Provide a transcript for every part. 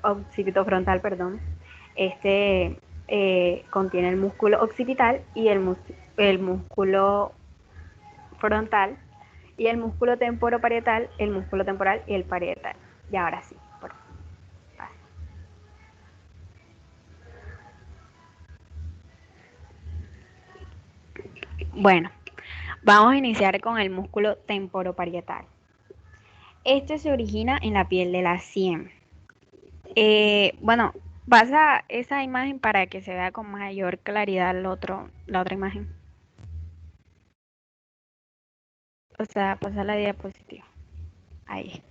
occipitofrontal, perdón. Este contiene el músculo occipital y el músculo frontal, y el músculo temporoparietal, el músculo temporal y el parietal. Y ahora sí, por favor. Bueno, vamos a iniciar con el músculo temporoparietal. Este se origina en la piel de la sien. Bueno, pasa esa imagen para que se vea con mayor claridad la otra imagen. O sea, pasa la diapositiva. Ahí.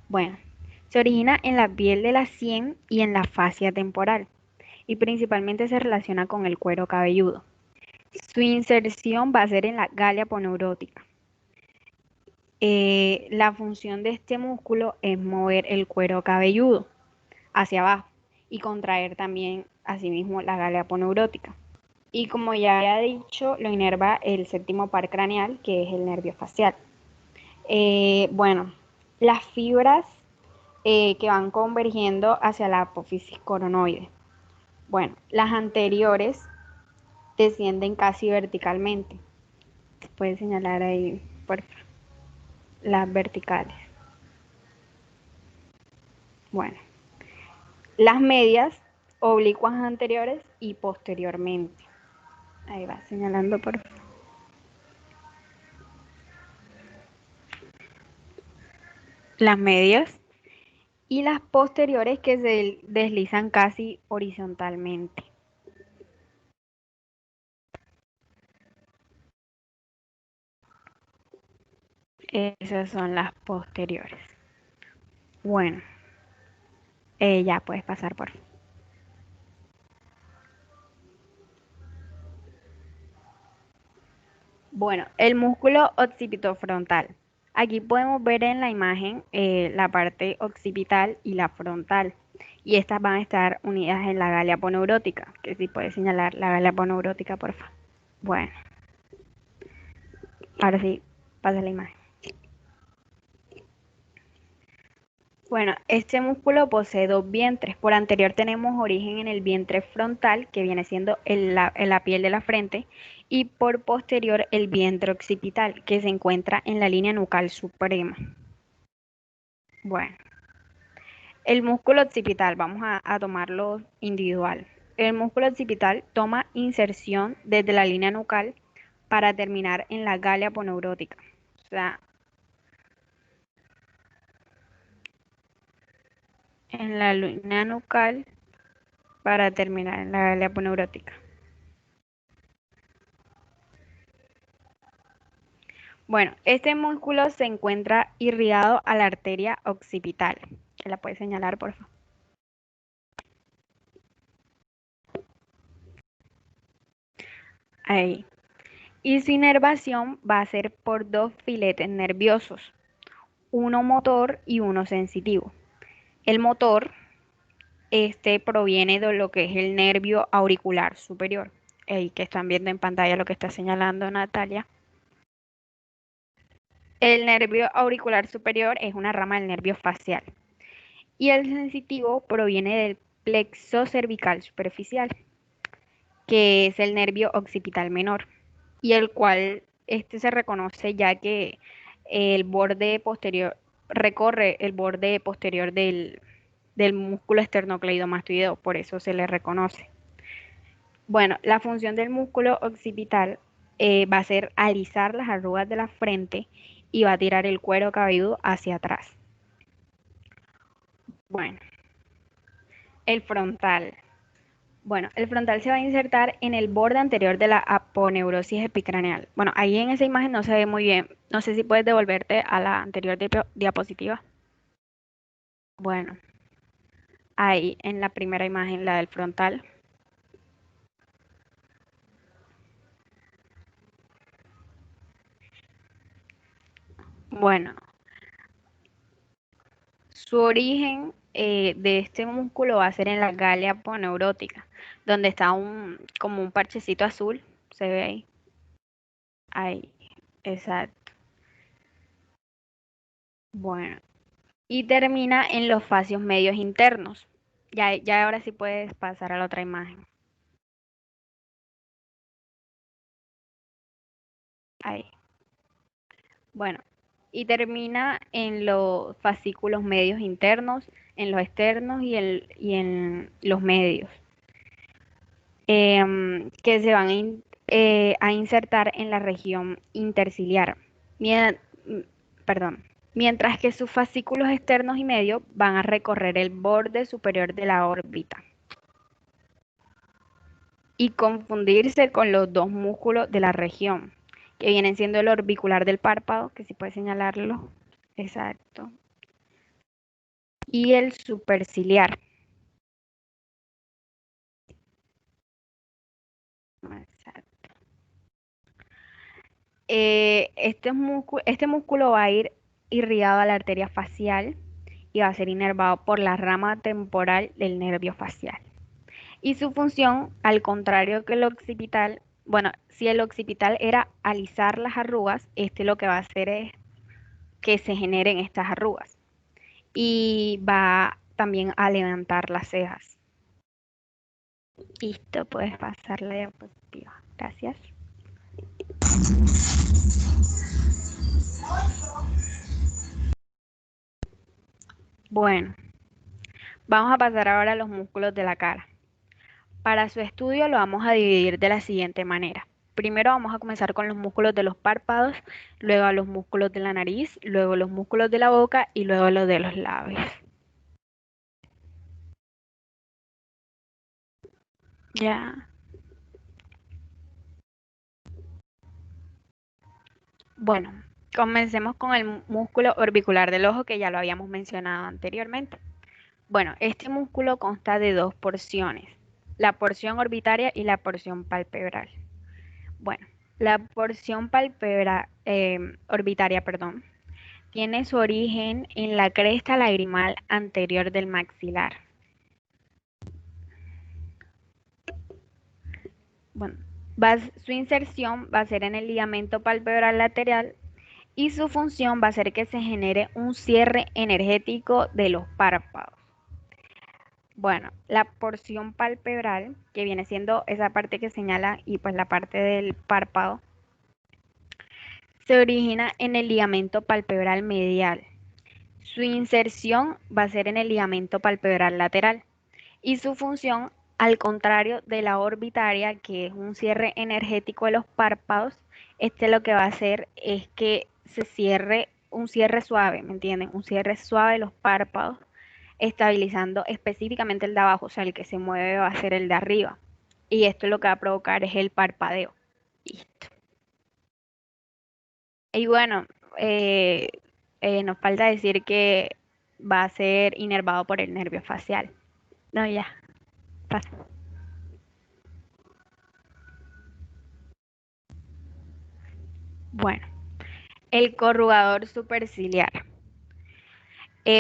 Bueno, se origina en la piel de la sien y en la fascia temporal, y principalmente se relaciona con el cuero cabelludo. Su inserción va a ser en la galia aponeurótica. La función de este músculo es mover el cuero cabelludo hacia abajo y contraer también asimismo la galia aponeurótica. Y como ya había dicho, lo inerva el séptimo par craneal, que es el nervio facial. Bueno, las fibras que van convergiendo hacia la apófisis coronoide. Bueno, las anteriores descienden casi verticalmente. Puedes señalar ahí, por favor, las verticales. Bueno, las medias, oblicuas anteriores y posteriormente. Ahí va señalando, por favor. Las medias y las posteriores que se deslizan casi horizontalmente. Esas son las posteriores. Bueno, ya puedes pasar por favor. Bueno, el músculo occipitofrontal. Aquí podemos ver en la imagen la parte occipital y la frontal. Y estas van a estar unidas en la galia aponeurótica, que si puedes señalar la galia aponeurótica, por favor. Bueno, ahora sí, pasa la imagen. Bueno, este músculo posee dos vientres. Por anterior tenemos origen en el vientre frontal, que viene siendo en la piel de la frente, y por posterior el vientre occipital, que se encuentra en la línea nucal suprema. Bueno, el músculo occipital, vamos a tomarlo individual. El músculo occipital toma inserción desde la línea nucal para terminar en la galia aponeurótica. O sea, en la línea nucal para terminar en la galia aponeurótica. Bueno, este músculo se encuentra irrigado a la arteria occipital. ¿La puedes señalar, por favor? Ahí. Y su inervación va a ser por dos filetes nerviosos, uno motor y uno sensitivo. El motor, proviene de lo que es el nervio auricular superior, el que están viendo en pantalla lo que está señalando Natalia. El nervio auricular superior es una rama del nervio facial. Y el sensitivo proviene del plexo cervical superficial, que es el nervio occipital menor, y el cual se reconoce ya que el borde posterior recorre el borde posterior del músculo esternocleidomastoideo, por eso se le reconoce. Bueno, la función del músculo occipital va a ser alisar las arrugas de la frente y va a tirar el cuero cabelludo hacia atrás. Bueno, el frontal. Bueno, el frontal se va a insertar en el borde anterior de la aponeurosis epicraneal. Bueno, ahí en esa imagen no se ve muy bien. No sé si puedes devolverte a la anterior diapositiva. Bueno, ahí en la primera imagen, la del frontal. Bueno, su origen de este músculo va a ser en la galia aponeurótica, donde está como un parchecito azul. ¿Se ve ahí? Ahí, exacto. Bueno. y termina en los fascios medios internos. Ya ahora sí puedes pasar a la otra imagen. Ahí. Bueno, y termina en los fascículos medios internos, en los externos y en los medios, que se van a insertar en la región interciliar. Mien- Perdón. Mientras que sus fascículos externos y medios van a recorrer el borde superior de la órbita y confundirse con los dos músculos de la región, que vienen siendo el orbicular del párpado, que si puede señalarlo, exacto, y el superciliar. Exacto. Este músculo va a ir irrigado a la arteria facial y va a ser inervado por la rama temporal del nervio facial. Y su función, al contrario que el occipital, bueno, si el occipital era alisar las arrugas, este lo que va a hacer es que se generen estas arrugas. Y va también a levantar las cejas. Listo, puedes pasar la diapositiva. Gracias. Bueno, vamos a pasar ahora a los músculos de la cara. Para su estudio lo vamos a dividir de la siguiente manera. Primero vamos a comenzar con los músculos de los párpados, luego a los músculos de la nariz, luego los músculos de la boca y luego los de los labios. Ya. Bueno, comencemos con el músculo orbicular del ojo que ya lo habíamos mencionado anteriormente. Bueno, este músculo consta de dos porciones, la porción orbitaria y la porción palpebral. Bueno, la porción orbitaria, perdón, tiene su origen en la cresta lagrimal anterior del maxilar. Bueno, su inserción va a ser en el ligamento palpebral lateral y su función va a ser que se genere un cierre energético de los párpados. Bueno, la porción palpebral, que viene siendo esa parte que señala y pues la parte del párpado, se origina en el ligamento palpebral medial. Su inserción va a ser en el ligamento palpebral lateral y su función, al contrario de la orbitaria, que es un cierre energético de los párpados, este lo que va a hacer es que se cierre un cierre suave, ¿me entienden? Un cierre suave de los párpados, estabilizando específicamente el de abajo, o sea, el que se mueve va a ser el de arriba. Y esto lo que va a provocar es el parpadeo. Listo. Y bueno, nos falta decir que va a ser inervado por el nervio facial. No, ya, pasa. Bueno, el corrugador superciliar.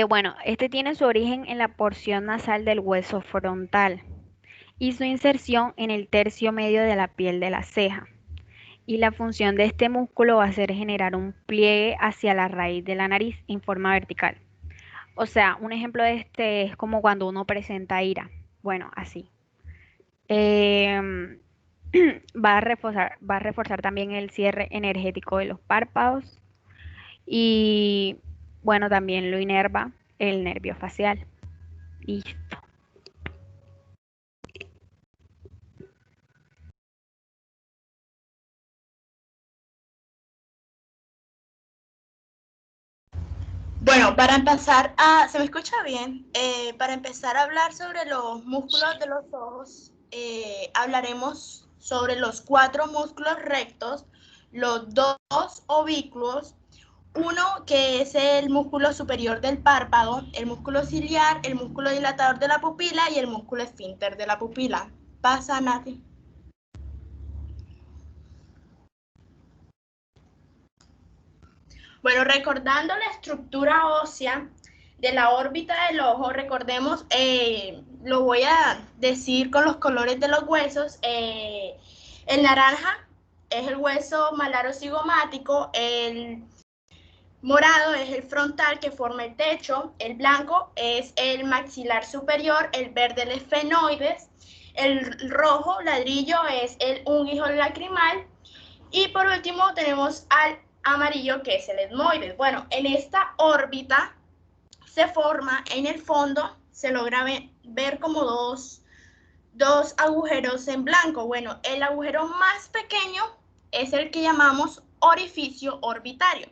Bueno, este tiene su origen en la porción nasal del hueso frontal y su inserción en el tercio medio de la piel de la ceja. Y la función de este músculo va a ser generar un pliegue hacia la raíz de la nariz en forma vertical. O sea, un ejemplo de este es como cuando uno presenta ira. Bueno, así. Em, va a reforzar también el cierre energético de los párpados y, bueno, también lo inerva el nervio facial. Listo. Bueno, ¿se me escucha bien? Para empezar a hablar sobre los músculos de los ojos, hablaremos sobre los 4 músculos rectos, los 2 oblicuos, uno que es el músculo superior del párpado, el músculo ciliar, el músculo dilatador de la pupila y el músculo esfínter de la pupila. Pasa, Nati. Bueno, recordando la estructura ósea de la órbita del ojo, recordemos, lo voy a decir con los colores de los huesos. El naranja es el hueso malaro cigomático, el morado es el frontal que forma el techo, el blanco es el maxilar superior, el verde el esfenoides, el rojo ladrillo es el unguijo lacrimal y por último tenemos al amarillo que es el etmoides. Bueno, en esta órbita se forma en el fondo, se logra ver como dos agujeros en blanco. Bueno, el agujero más pequeño es el que llamamos orificio orbitario.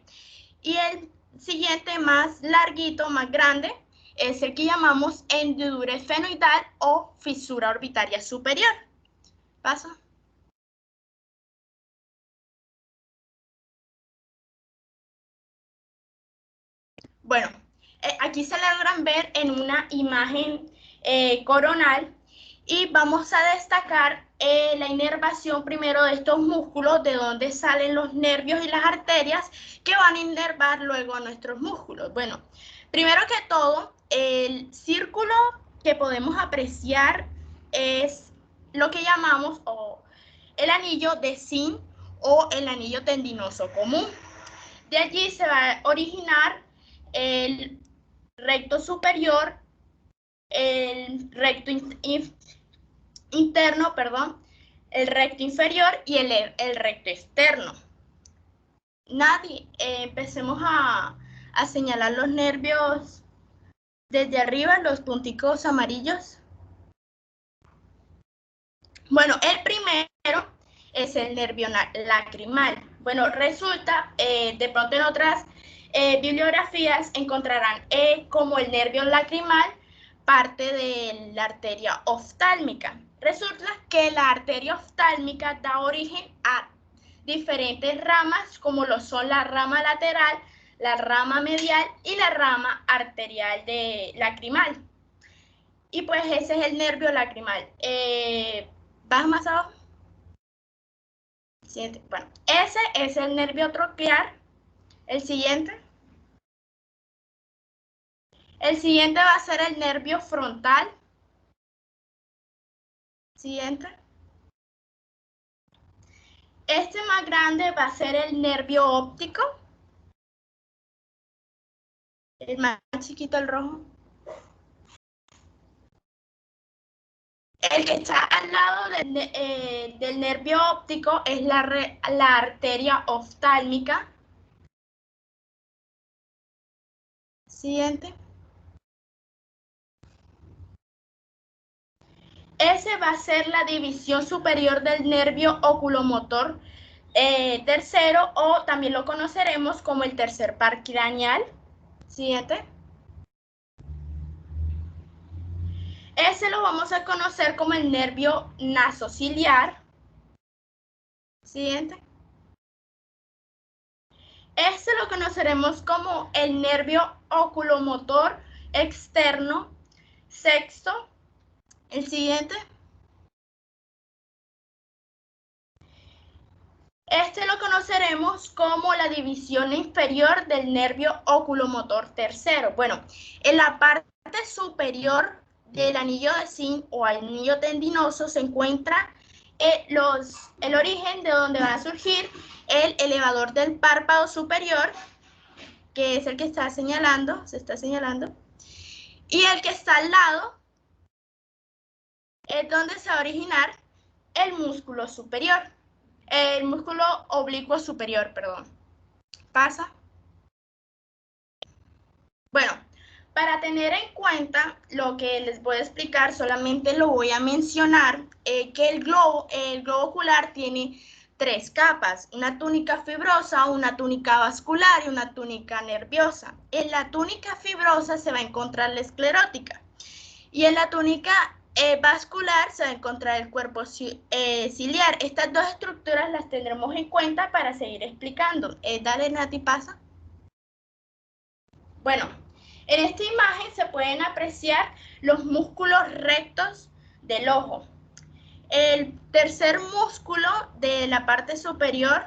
Y el siguiente más larguito, más grande, es el que llamamos hendidura esfenoidal o fisura orbitaria superior. Paso. Bueno, aquí se logran ver en una imagen coronal y vamos a destacar la inervación primero de estos músculos, de donde salen los nervios y las arterias que van a inervar luego a nuestros músculos. Bueno, primero que todo, el círculo que podemos apreciar es lo que llamamos el anillo de Zinc o el anillo tendinoso común. De allí se va a originar el recto superior, el recto interno, perdón, el recto inferior y el recto externo. Empecemos a señalar los nervios desde arriba, los punticos amarillos. Bueno, el primero es el nervio lacrimal. Bueno, resulta, de pronto en otras bibliografías encontrarán como el nervio lacrimal parte de la arteria oftálmica. Resulta que la arteria oftálmica da origen a diferentes ramas, como lo son la rama lateral, la rama medial y la rama arterial lacrimal. Y pues ese es el nervio lacrimal. ¿Vas más abajo? Siguiente. Bueno, ese es el nervio troquear. El siguiente. El siguiente va a ser el nervio frontal. Siguiente. Este más grande va a ser el nervio óptico. El más chiquito, el rojo. El que está al lado del nervio óptico es la arteria oftálmica. Siguiente. Ese va a ser la división superior del nervio oculomotor tercero, o también lo conoceremos como el tercer par craneal. Siguiente. Ese lo vamos a conocer como el nervio nasociliar. Siguiente. Ese lo conoceremos como el nervio oculomotor externo sexto. El siguiente. Este lo conoceremos como la división inferior del nervio oculomotor tercero. Bueno, en la parte superior del anillo de Zinc o anillo tendinoso se encuentra el origen de donde va a surgir el elevador del párpado superior, que es el que está señalando, se está señalando, y el que está al lado es donde se va a originar el músculo superior. El músculo oblicuo superior, perdón. Pasa. Bueno, para tener en cuenta lo que les voy a explicar, solamente lo voy a mencionar, que el globo ocular tiene tres capas, una túnica fibrosa, una túnica vascular y una túnica nerviosa. En la túnica fibrosa se va a encontrar la esclerótica y en la túnica vascular se va a encontrar el cuerpo ciliar. Estas dos estructuras las tendremos en cuenta para seguir explicando. Dale, Nati, pasa. Bueno, en esta imagen se pueden apreciar los músculos rectos del ojo. El tercer músculo de la parte superior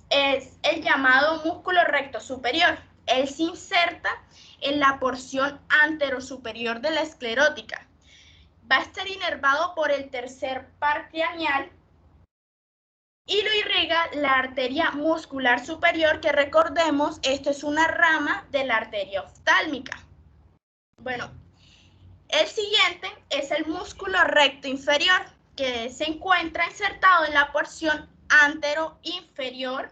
es el llamado músculo recto superior. Él se inserta en la porción anterosuperior de la esclerótica. Va a estar inervado por el tercer par craneal y lo irriga la arteria muscular superior, que recordemos, esto es una rama de la arteria oftálmica. Bueno, el siguiente es el músculo recto inferior, que se encuentra insertado en la porción antero-inferior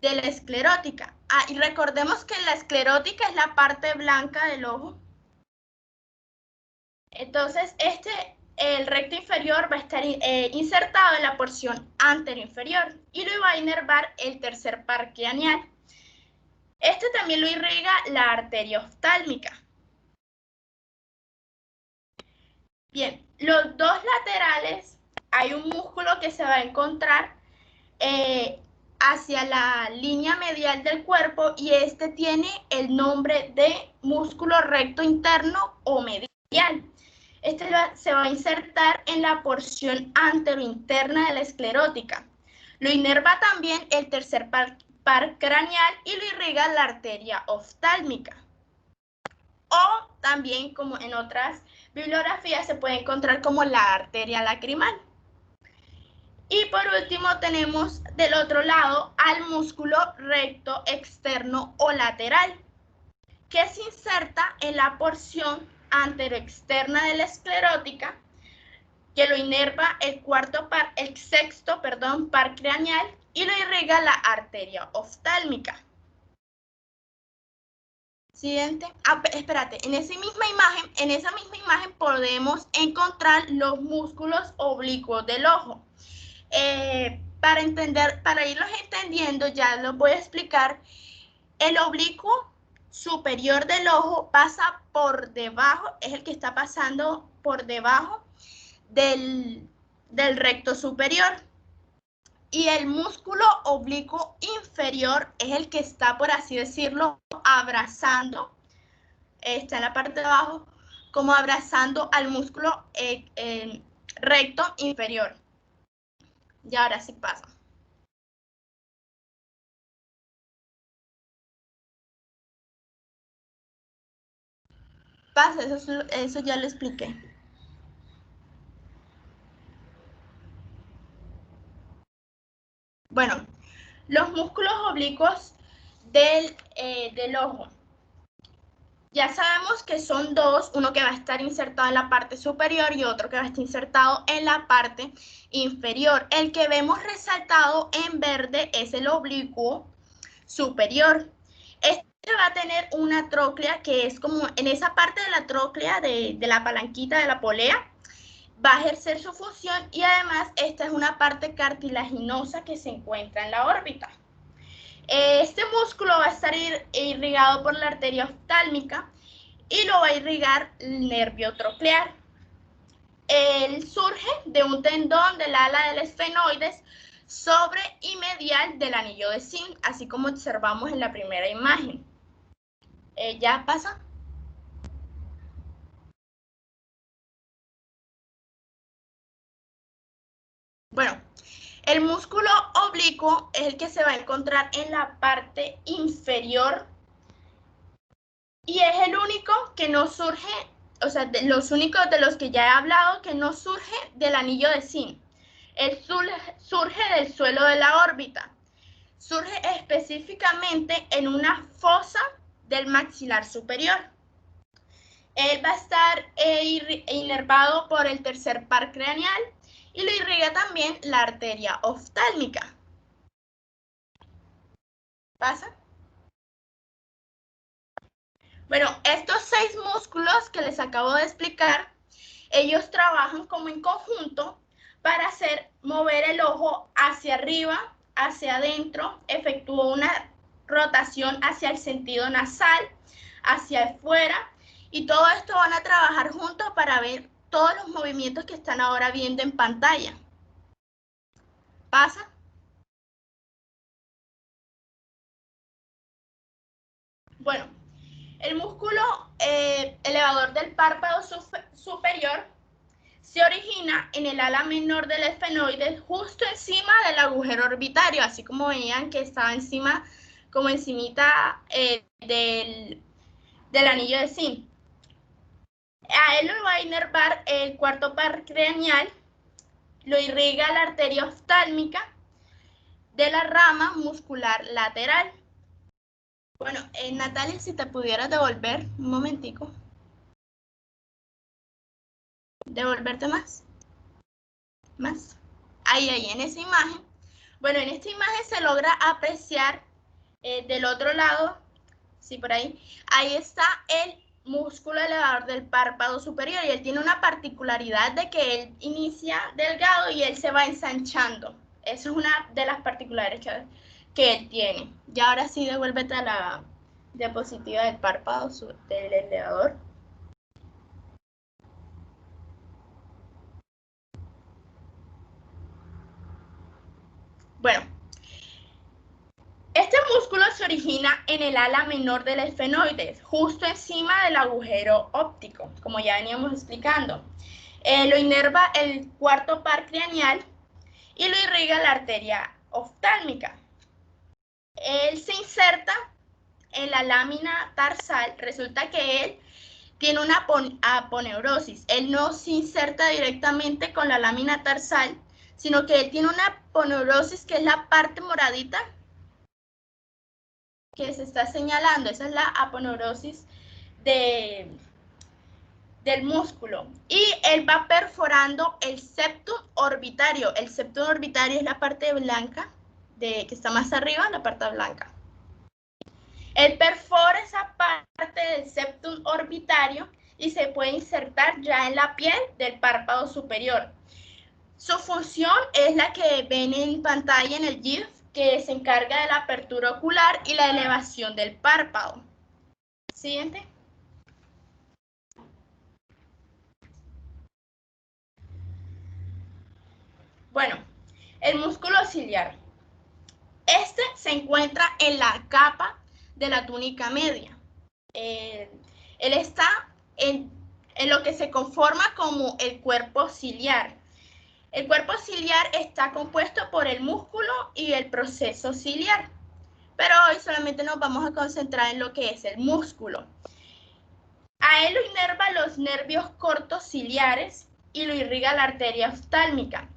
de la esclerótica. Y recordemos que la esclerótica es la parte blanca del ojo. Entonces, el recto inferior va a estar insertado en la porción anteroinferior y lo va a inervar el tercer par craneal. Este también lo irriga la arteria oftálmica. Bien, los dos laterales hay un músculo que se va a encontrar hacia la línea medial del cuerpo y este tiene el nombre de músculo recto interno o medial. Este se va a insertar en la porción anterointerna de la esclerótica. Lo inerva también el tercer par craneal y lo irriga la arteria oftálmica. O también, como en otras bibliografías, se puede encontrar como la arteria lacrimal. Y por último tenemos del otro lado al músculo recto externo o lateral, que se inserta en la porción anteroexterna de la esclerótica, que lo inerva el sexto par craneal y lo irriga la arteria oftálmica. Siguiente. Espérate, en esa misma imagen podemos encontrar los músculos oblicuos del ojo. Para irlos entendiendo, ya los voy a explicar. El oblicuo superior del ojo pasa por debajo, es el que está pasando por debajo del recto superior. Y el músculo oblicuo inferior es el que está, por así decirlo, abrazando, está en la parte de abajo, como abrazando al músculo recto inferior. Y ahora sí pasa. Pasa, eso ya lo expliqué. Bueno, los músculos oblicuos del ojo. Ya sabemos que son dos, uno que va a estar insertado en la parte superior y otro que va a estar insertado en la parte inferior. El que vemos resaltado en verde es el oblicuo superior. Este va a tener una tróclea que es como en esa parte de la tróclea de la palanquita de la polea, va a ejercer su función y además esta es una parte cartilaginosa que se encuentra en la órbita. Este músculo va a estar irrigado por la arteria oftálmica y lo va a irrigar el nervio troclear. Él surge de un tendón del ala del esfenoides sobre y medial del anillo de zinc, así como observamos en la primera imagen. ¿Ya pasa? Bueno, el músculo oblicuo es el que se va a encontrar en la parte inferior y es el único que no surge, o sea, los únicos de los que ya he hablado que no surge del anillo de zinc. Él surge del suelo de la órbita. Surge específicamente en una fosa del maxilar superior. Él va a estar inervado por el tercer par craneal y lo irriga también la arteria oftálmica. ¿Pasa? Bueno, estos 6 músculos que les acabo de explicar, ellos trabajan como en conjunto para mover el ojo hacia arriba, hacia adentro, efectúa una rotación hacia el sentido nasal, hacia afuera, y todo esto van a trabajar juntos para ver todos los movimientos que están ahora viendo en pantalla. ¿Pasa? Bueno, el músculo elevador del párpado superior se origina en el ala menor del esfenoides, justo encima del agujero orbitario, así como veían que estaba encima, como encimita del anillo de zinc. A él lo va a inervar el cuarto par craneal, lo irriga la arteria oftálmica de la rama muscular lateral. Bueno, Natalia, si te pudieras devolver un momentico. Devolverte más. Más. Ahí, en esa imagen. Bueno, en esta imagen se logra apreciar del otro lado, sí, por ahí está el músculo elevador del párpado superior y él tiene una particularidad de que él inicia delgado y él se va ensanchando. Eso es una de las particularidades que él tiene. Y ahora sí, devuélvete a la diapositiva del párpado del elevador. Bueno, este músculo se origina en el ala menor del esfenoides, justo encima del agujero óptico, como ya veníamos explicando. Lo inerva el cuarto par craneal y lo irriga la arteria oftálmica. Él se inserta en la lámina tarsal. Resulta que él tiene una aponeurosis. Él no se inserta directamente con la lámina tarsal, sino que él tiene una aponeurosis, que es la parte moradita que se está señalando. Esa es la aponeurosis del músculo. Y él va perforando el septum orbitario. El septum orbitario es la parte blanca que está más arriba, la parte blanca. Él perfora esa parte del septum orbitario y se puede insertar ya en la piel del párpado superior. Su función es la que ven en pantalla en el GIF, que se encarga de la apertura ocular y la elevación del párpado. Siguiente. Bueno, el músculo ciliar. Este se encuentra en la capa de la túnica media. Él está en lo que se conforma como el cuerpo ciliar. El cuerpo ciliar está compuesto por el músculo y el proceso ciliar, pero hoy solamente nos vamos a concentrar en lo que es el músculo. A él lo inerva los nervios cortos ciliares y lo irriga la arteria oftálmica.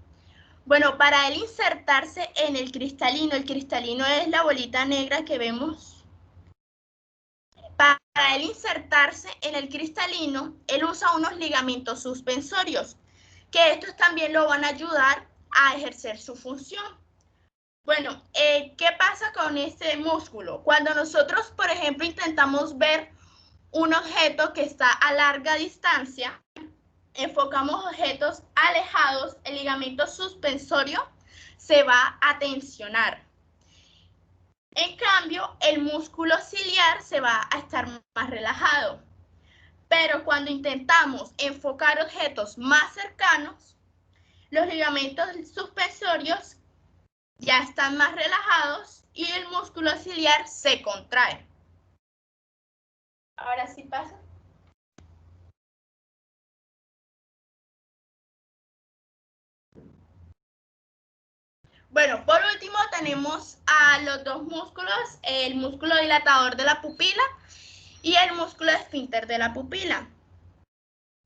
Bueno, para él insertarse en el cristalino es la bolita negra que vemos. Para él insertarse en el cristalino, él usa unos ligamentos suspensorios, que estos también lo van a ayudar a ejercer su función. Bueno, ¿qué pasa con este músculo? Cuando nosotros, por ejemplo, intentamos ver un objeto que está a larga distancia, enfocamos objetos alejados, el ligamento suspensorio se va a tensionar. En cambio, el músculo ciliar se va a estar más relajado. Pero cuando intentamos enfocar objetos más cercanos, los ligamentos suspensorios ya están más relajados y el músculo ciliar se contrae. Ahora sí pasa. Bueno, por último tenemos a los dos músculos, el músculo dilatador de la pupila y el músculo esfínter de la pupila.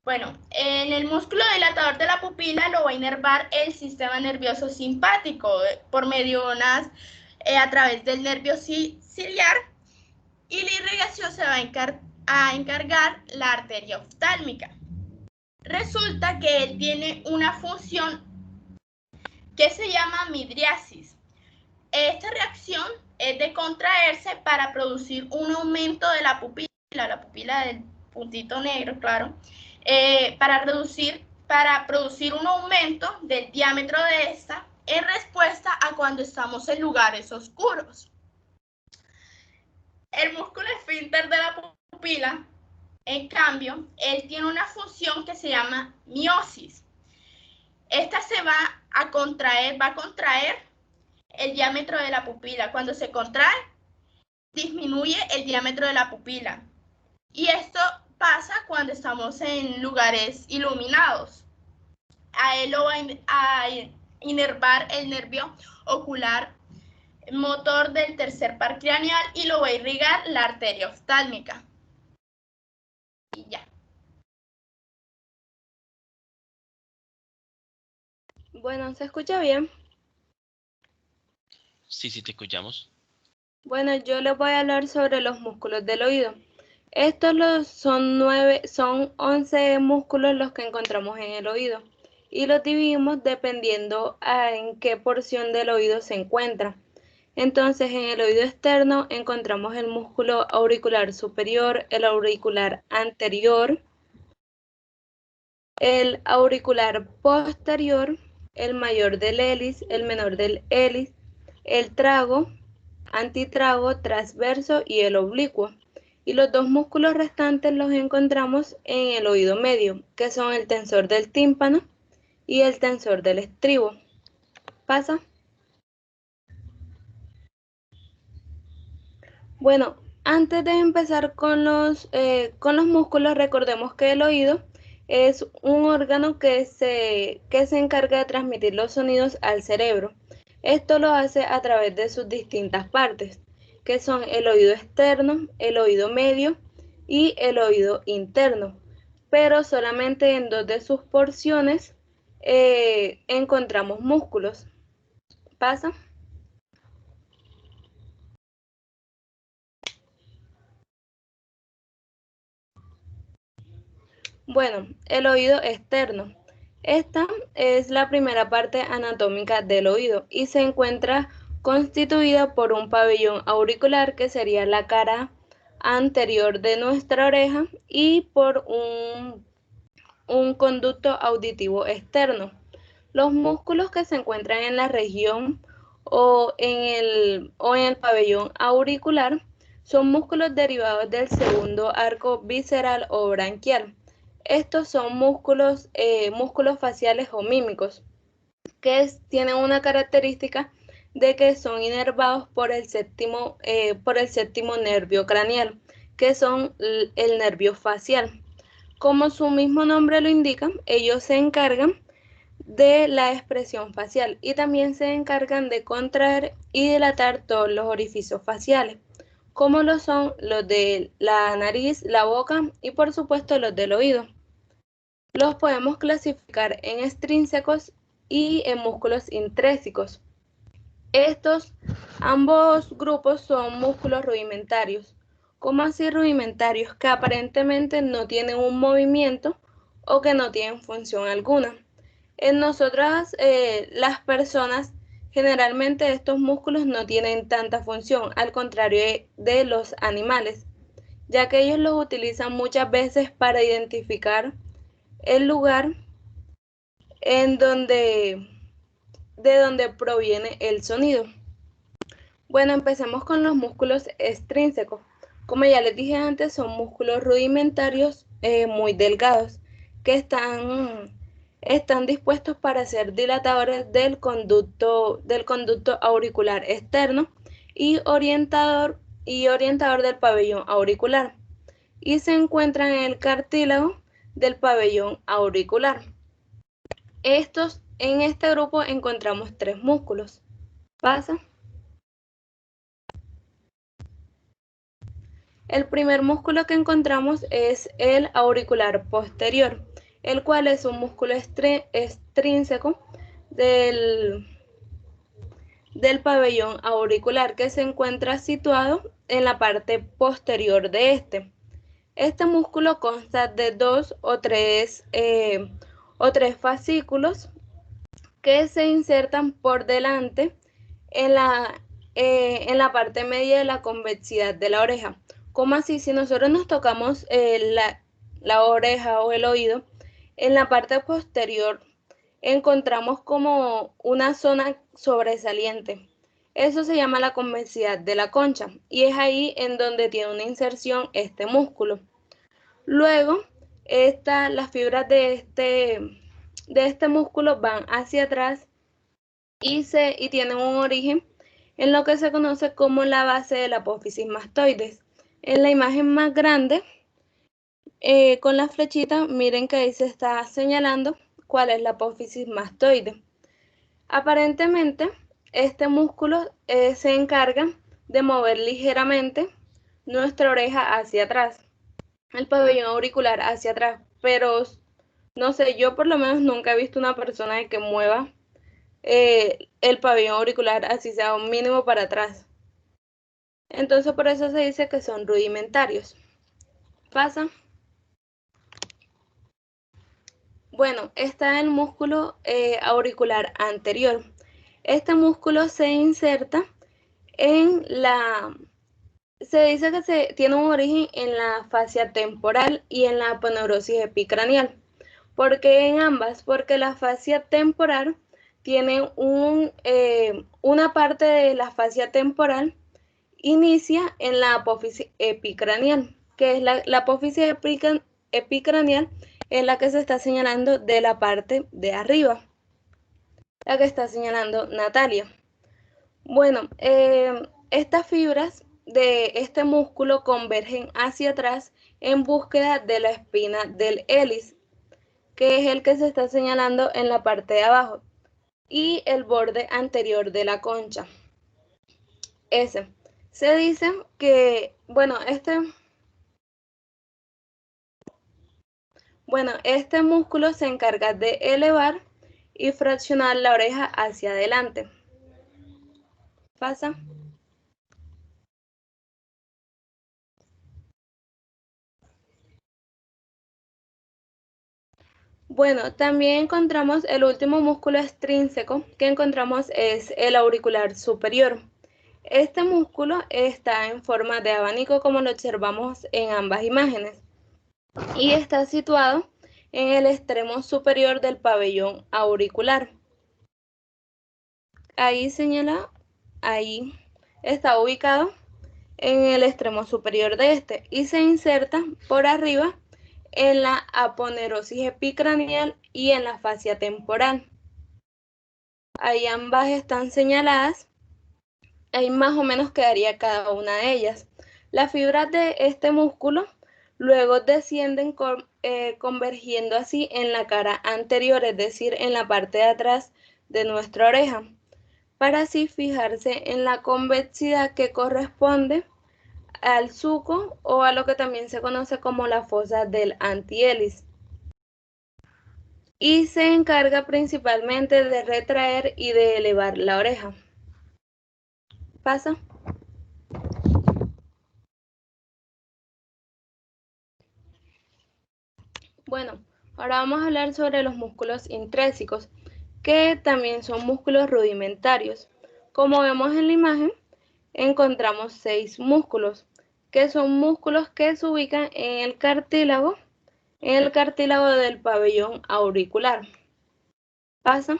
Bueno, en el músculo dilatador de la pupila lo va a inervar el sistema nervioso simpático por medio de a través del nervio ciliar, y la irrigación se va a encargar la arteria oftálmica. Resulta que él tiene una función que se llama midriasis. Esta reacción es de contraerse para producir un aumento de la pupila del puntito negro, claro, para producir un aumento del diámetro de esta en respuesta a cuando estamos en lugares oscuros. El músculo esfínter de la pupila, en cambio, él tiene una función que se llama miosis. Esta se va a contraer el diámetro de la pupila. Cuando se contrae, disminuye el diámetro de la pupila. Y esto pasa cuando estamos en lugares iluminados. A él lo va a inervar el nervio ocular motor del tercer par craneal y lo va a irrigar la arteria oftálmica. Y ya. Bueno, ¿se escucha bien? Sí, sí, te escuchamos. Bueno, yo les voy a hablar sobre los músculos del oído. Son 11 músculos los que encontramos en el oído y los dividimos dependiendo en qué porción del oído se encuentra. Entonces, en el oído externo encontramos el músculo auricular superior, el auricular anterior, el auricular posterior, el mayor del hélice, el menor del hélice, el trago, antitrago, transverso y el oblicuo. Y los dos músculos restantes los encontramos en el oído medio, que son el tensor del tímpano y el tensor del estribo. ¿Pasa? Bueno, antes de empezar con los músculos, recordemos que el oído es un órgano que se encarga de transmitir los sonidos al cerebro. Esto lo hace a través de sus distintas partes, que son el oído externo, el oído medio y el oído interno. Pero solamente en dos de sus porciones encontramos músculos. ¿Pasa? Bueno, el oído externo. Esta es la primera parte anatómica del oído y se encuentra constituida por un pabellón auricular, que sería la cara anterior de nuestra oreja, y por un conducto auditivo externo. Los músculos que se encuentran en la región o en el pabellón auricular son músculos derivados del segundo arco visceral o branquial. Estos son músculos faciales o mímicos, que tienen una característica de que son inervados por el séptimo nervio craneal, que son el nervio facial. Como su mismo nombre lo indica, ellos se encargan de la expresión facial y también se encargan de contraer y dilatar todos los orificios faciales, como lo son los de la nariz, la boca y por supuesto los del oído. Los podemos clasificar en extrínsecos y en músculos intrínsecs. Ambos grupos son músculos rudimentarios. ¿Cómo así rudimentarios? Que aparentemente no tienen un movimiento o que no tienen función alguna. En nosotras, las personas, generalmente estos músculos no tienen tanta función, al contrario de los animales, ya que ellos los utilizan muchas veces para identificar el lugar de donde proviene el sonido. Bueno, empecemos con los músculos extrínsecos. Como ya les dije antes, son músculos rudimentarios muy delgados que están dispuestos para ser dilatadores del conducto auricular externo y orientador del pabellón auricular, y se encuentran en el cartílago del pabellón auricular. En este grupo encontramos tres músculos. ¿Pasa? El primer músculo que encontramos es el auricular posterior, el cual es un músculo extrínseco del pabellón auricular, que se encuentra situado en la parte posterior de este. Este músculo consta de dos o tres fascículos que se insertan por delante en la parte media de la convexidad de la oreja. ¿Cómo así? Si nosotros nos tocamos la oreja o el oído, en la parte posterior encontramos como una zona sobresaliente. Eso se llama la convexidad de la concha y es ahí en donde tiene una inserción este músculo. Luego, las fibras de este músculo van hacia atrás y tienen un origen en lo que se conoce como la base de la apófisis mastoides. En la imagen más grande, con la flechita, miren que ahí se está señalando cuál es la apófisis mastoide. Aparentemente, este músculo se encarga de mover ligeramente nuestra oreja hacia atrás, el pabellón auricular hacia atrás, pero no sé, yo por lo menos nunca he visto una persona que mueva el pabellón auricular, así sea un mínimo para atrás. Entonces por eso se dice que son rudimentarios. Pasa. Bueno, está el músculo auricular anterior. Este músculo se inserta en la... Se dice que tiene un origen en la fascia temporal y en la aponeurosis epicraneal. ¿Por qué en ambas? Porque la fascia temporal tiene una parte de la fascia temporal inicia en la apófisis epicraneal, que es la apófisis epicraneal, es la que se está señalando de la parte de arriba, la que está señalando Natalia. Bueno, estas fibras de este músculo convergen hacia atrás en búsqueda de la espina del hélice, que es el que se está señalando en la parte de abajo, y el borde anterior de la concha. Ese. Se dice que, bueno, este músculo se encarga de elevar y fraccionar la oreja hacia adelante. Pasa. Bueno, también encontramos el último músculo extrínseco que encontramos es el auricular superior. Este músculo está en forma de abanico como lo observamos en ambas imágenes y está situado en el extremo superior del pabellón auricular. Ahí señala, ahí está ubicado en el extremo superior de este y se inserta por arriba en la aponeurosis epicraneal y en la fascia temporal. Ahí ambas están señaladas, ahí más o menos quedaría cada una de ellas. Las fibras de este músculo luego descienden convergiendo así en la cara anterior, es decir, en la parte de atrás de nuestra oreja, para así fijarse en la convexidad que corresponde al zuco o a lo que también se conoce como la fosa del antihélice. Y se encarga principalmente de retraer y de elevar la oreja. Pasa. Bueno, ahora vamos a hablar sobre los músculos intrínseos, que también son músculos rudimentarios. Como vemos en la imagen, encontramos 6 músculos, que son músculos que se ubican en el cartílago del pabellón auricular. Pasa.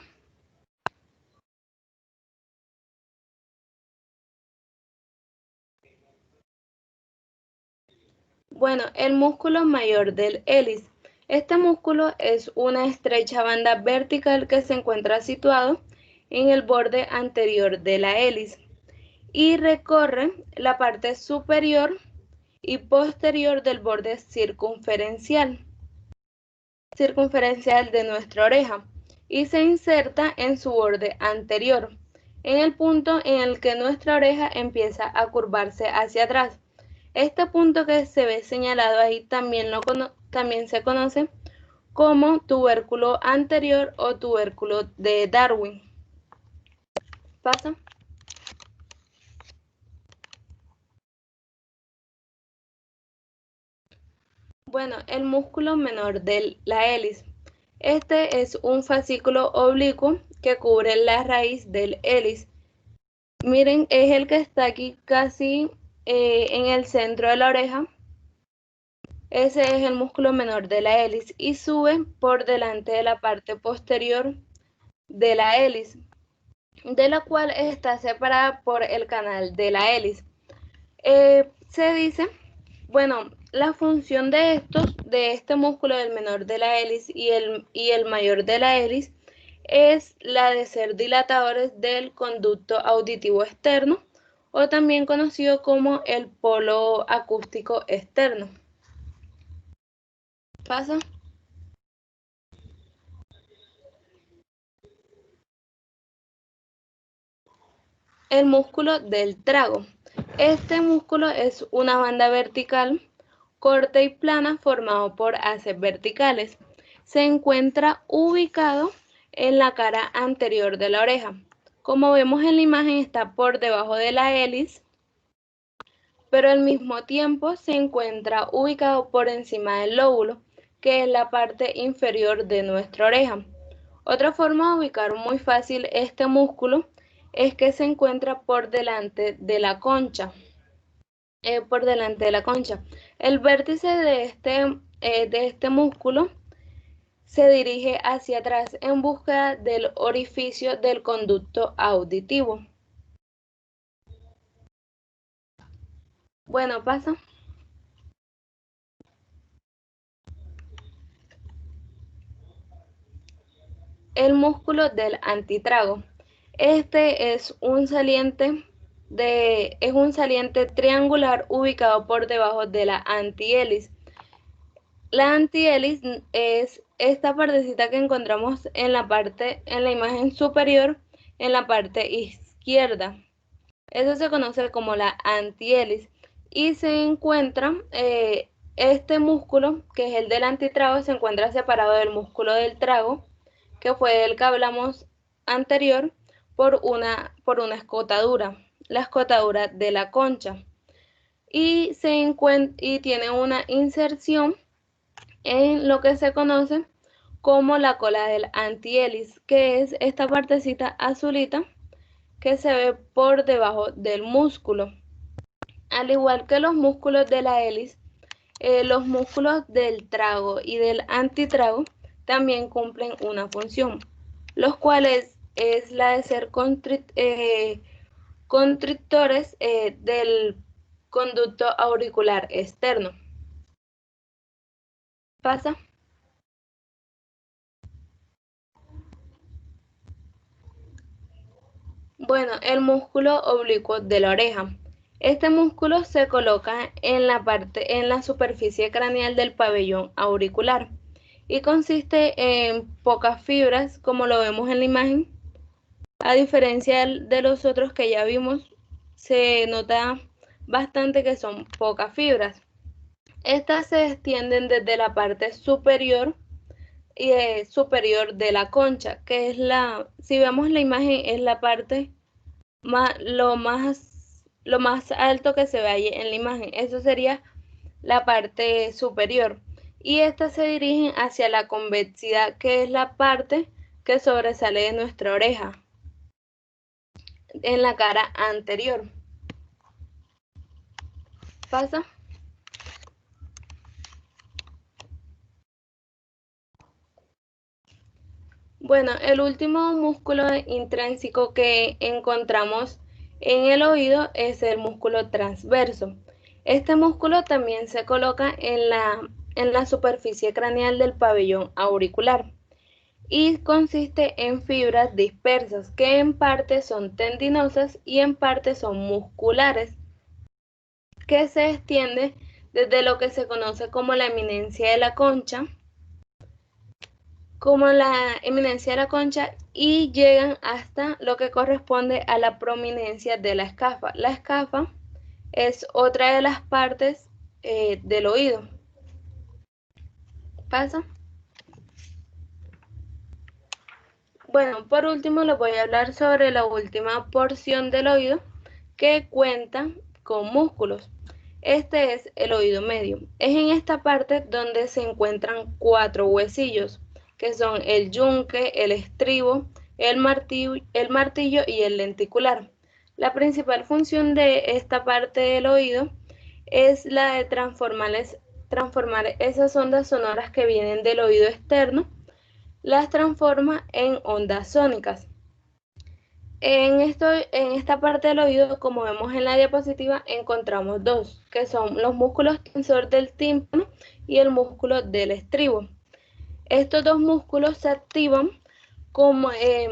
Bueno, el músculo mayor del hélice. Este músculo es una estrecha banda vertical que se encuentra situado en el borde anterior de la hélice y recorre la parte superior y posterior del borde circunferencial de nuestra oreja y se inserta en su borde anterior, en el punto en el que nuestra oreja empieza a curvarse hacia atrás. Este punto que se ve señalado ahí también se conoce como tubérculo anterior o tubérculo de Darwin. Pasa. Bueno, el músculo menor de la hélice. Este es un fascículo oblicuo que cubre la raíz del hélice. Miren, es el que está aquí casi en el centro de la oreja. Ese es el músculo menor de la hélice y sube por delante de la parte posterior de la hélice, de la cual está separada por el canal de la hélice. Se dice, bueno, la función de este músculo del menor de la hélice y el mayor de la hélice es la de ser dilatadores del conducto auditivo externo o también conocido como el polo acústico externo. Pasa. El músculo del trago. Este músculo es una banda vertical, corta y plana formado por haces verticales. Se encuentra ubicado en la cara anterior de la oreja. Como vemos en la imagen, está por debajo de la hélice, pero al mismo tiempo se encuentra ubicado por encima del lóbulo, que es la parte inferior de nuestra oreja. Otra forma de ubicar muy fácil este músculo es que se encuentra por delante de la concha. El vértice de este músculo se dirige hacia atrás en búsqueda del orificio del conducto auditivo. Bueno, pasa. El músculo del antitrago. Este es un saliente triangular ubicado por debajo de la antihélice. La antihélice es esta partecita que encontramos en la imagen superior, en la parte izquierda. Eso se conoce como la antihélice y se encuentra este músculo, que es el del antitrago, se encuentra separado del músculo del trago, que fue del que hablamos anterior, por una escotadura, la escotadura de la concha, y tiene una inserción en lo que se conoce como la cola del antihélice, que es esta partecita azulita que se ve por debajo del músculo. Al igual que los músculos de la hélice, los músculos del trago y del antitrago también cumplen una función, los cuales es la de ser constrictores del conducto auricular externo. Pasa. Bueno, el músculo oblicuo de la oreja. Este músculo se coloca en la superficie craneal del pabellón auricular y consiste en pocas fibras, como lo vemos en la imagen. A diferencia de los otros que ya vimos, se nota bastante que son pocas fibras. Estas se extienden desde la parte superior de la concha, que es si vemos la imagen, es la parte lo más alto que se ve ahí en la imagen. Eso sería la parte superior. Y estas se dirigen hacia la convexidad, que es la parte que sobresale de nuestra oreja en la cara anterior. Pasa. Bueno, el último músculo intrínseco que encontramos en el oído es el músculo transverso. Este músculo también se coloca en la superficie craneal del pabellón auricular y consiste en fibras dispersas que en parte son tendinosas y en parte son musculares, que se extiende desde lo que se conoce como la eminencia de la concha, y llegan hasta lo que corresponde a la prominencia de la escafa. La escafa es otra de las partes del oído. Pasa. Bueno, por último les voy a hablar sobre la última porción del oído que cuenta con músculos. Este es el oído medio. Es en esta parte donde se encuentran 4 huesillos, que son el yunque, el estribo, el martillo y el lenticular. La principal función de esta parte del oído es la de transformar esas ondas sonoras que vienen del oído externo, las transforma en ondas sónicas. En esta parte del oído, como vemos en la diapositiva, encontramos dos, que son los músculos tensor del tímpano y el músculo del estribo. Estos dos músculos se activan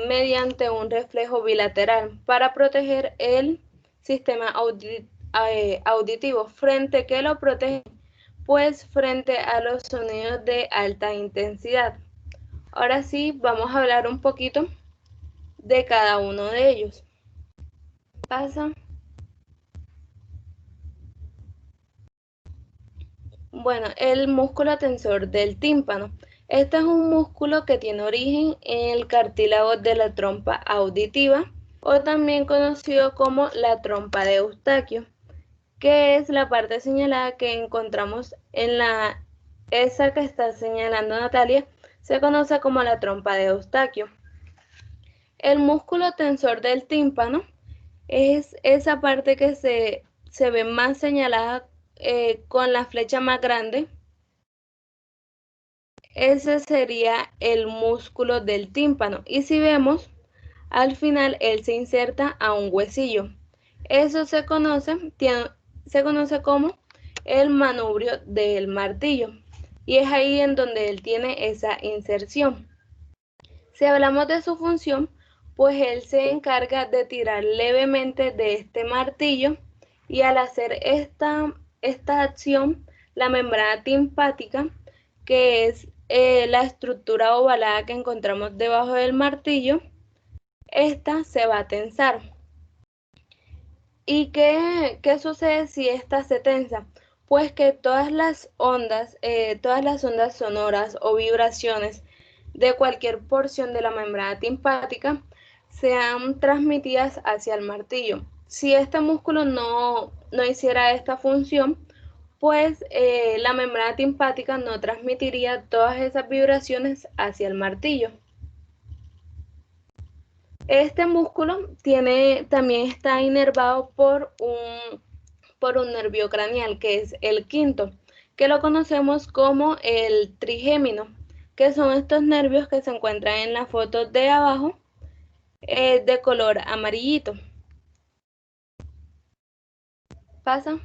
mediante un reflejo bilateral para proteger el sistema auditivo. ¿Frente que lo protege? Pues frente a los sonidos de alta intensidad. Ahora sí, vamos a hablar un poquito de cada uno de ellos. Pasa. Bueno, el músculo tensor del tímpano. Este es un músculo que tiene origen en el cartílago de la trompa auditiva, o también conocido como la trompa de Eustaquio, que es la parte señalada que encontramos en esa que está señalando Natalia, se conoce como la trompa de Eustaquio. El músculo tensor del tímpano es esa parte que se ve más señalada con la flecha más grande. Ese sería el músculo del tímpano. Y si vemos, al final él se inserta a un huesillo. Eso se conoce como el manubrio del martillo. Y es ahí en donde él tiene esa inserción. Si hablamos de su función, pues él se encarga de tirar levemente de este martillo, y al hacer esta acción, la membrana timpática, que es la estructura ovalada que encontramos debajo del martillo, esta se va a tensar. ¿Y qué sucede si esta se tensa? Pues que todas las ondas sonoras o vibraciones de cualquier porción de la membrana timpática sean transmitidas hacia el martillo. Si este músculo no hiciera esta función, pues la membrana timpática no transmitiría todas esas vibraciones hacia el martillo. Este músculo también está inervado por un nervio craneal, que es el quinto, que lo conocemos como el trigémino, que son estos nervios que se encuentran en la foto de abajo, de color amarillito. Pasa.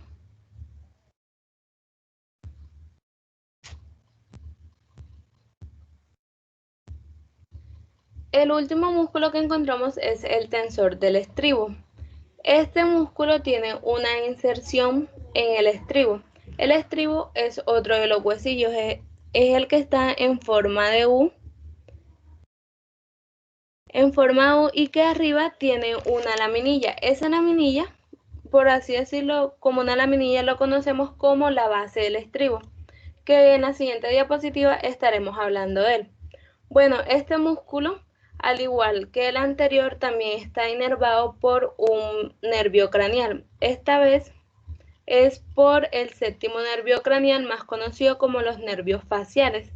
El último músculo que encontramos es el tensor del estribo. Este músculo tiene una inserción en el estribo. El estribo es otro de los huesillos, es el que está en forma de U. Y que arriba tiene una laminilla. Esa laminilla, por así decirlo, como una laminilla, lo conocemos como la base del estribo, que en la siguiente diapositiva estaremos hablando de él. Bueno, este músculo, al igual que el anterior, también está inervado por un nervio craneal. Esta vez es por el séptimo nervio craneal, más conocido como los nervios faciales,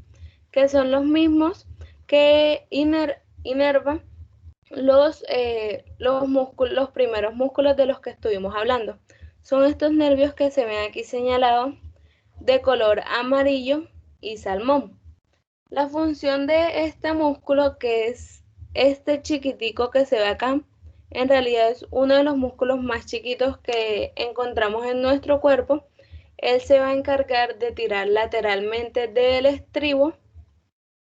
que son los mismos que inervan los primeros músculos de los que estuvimos hablando. Son estos nervios que se ven aquí señalados de color amarillo y salmón. La función de este músculo, que es este chiquitico que se ve acá, en realidad es uno de los músculos más chiquitos que encontramos en nuestro cuerpo. Él se va a encargar de tirar lateralmente del estribo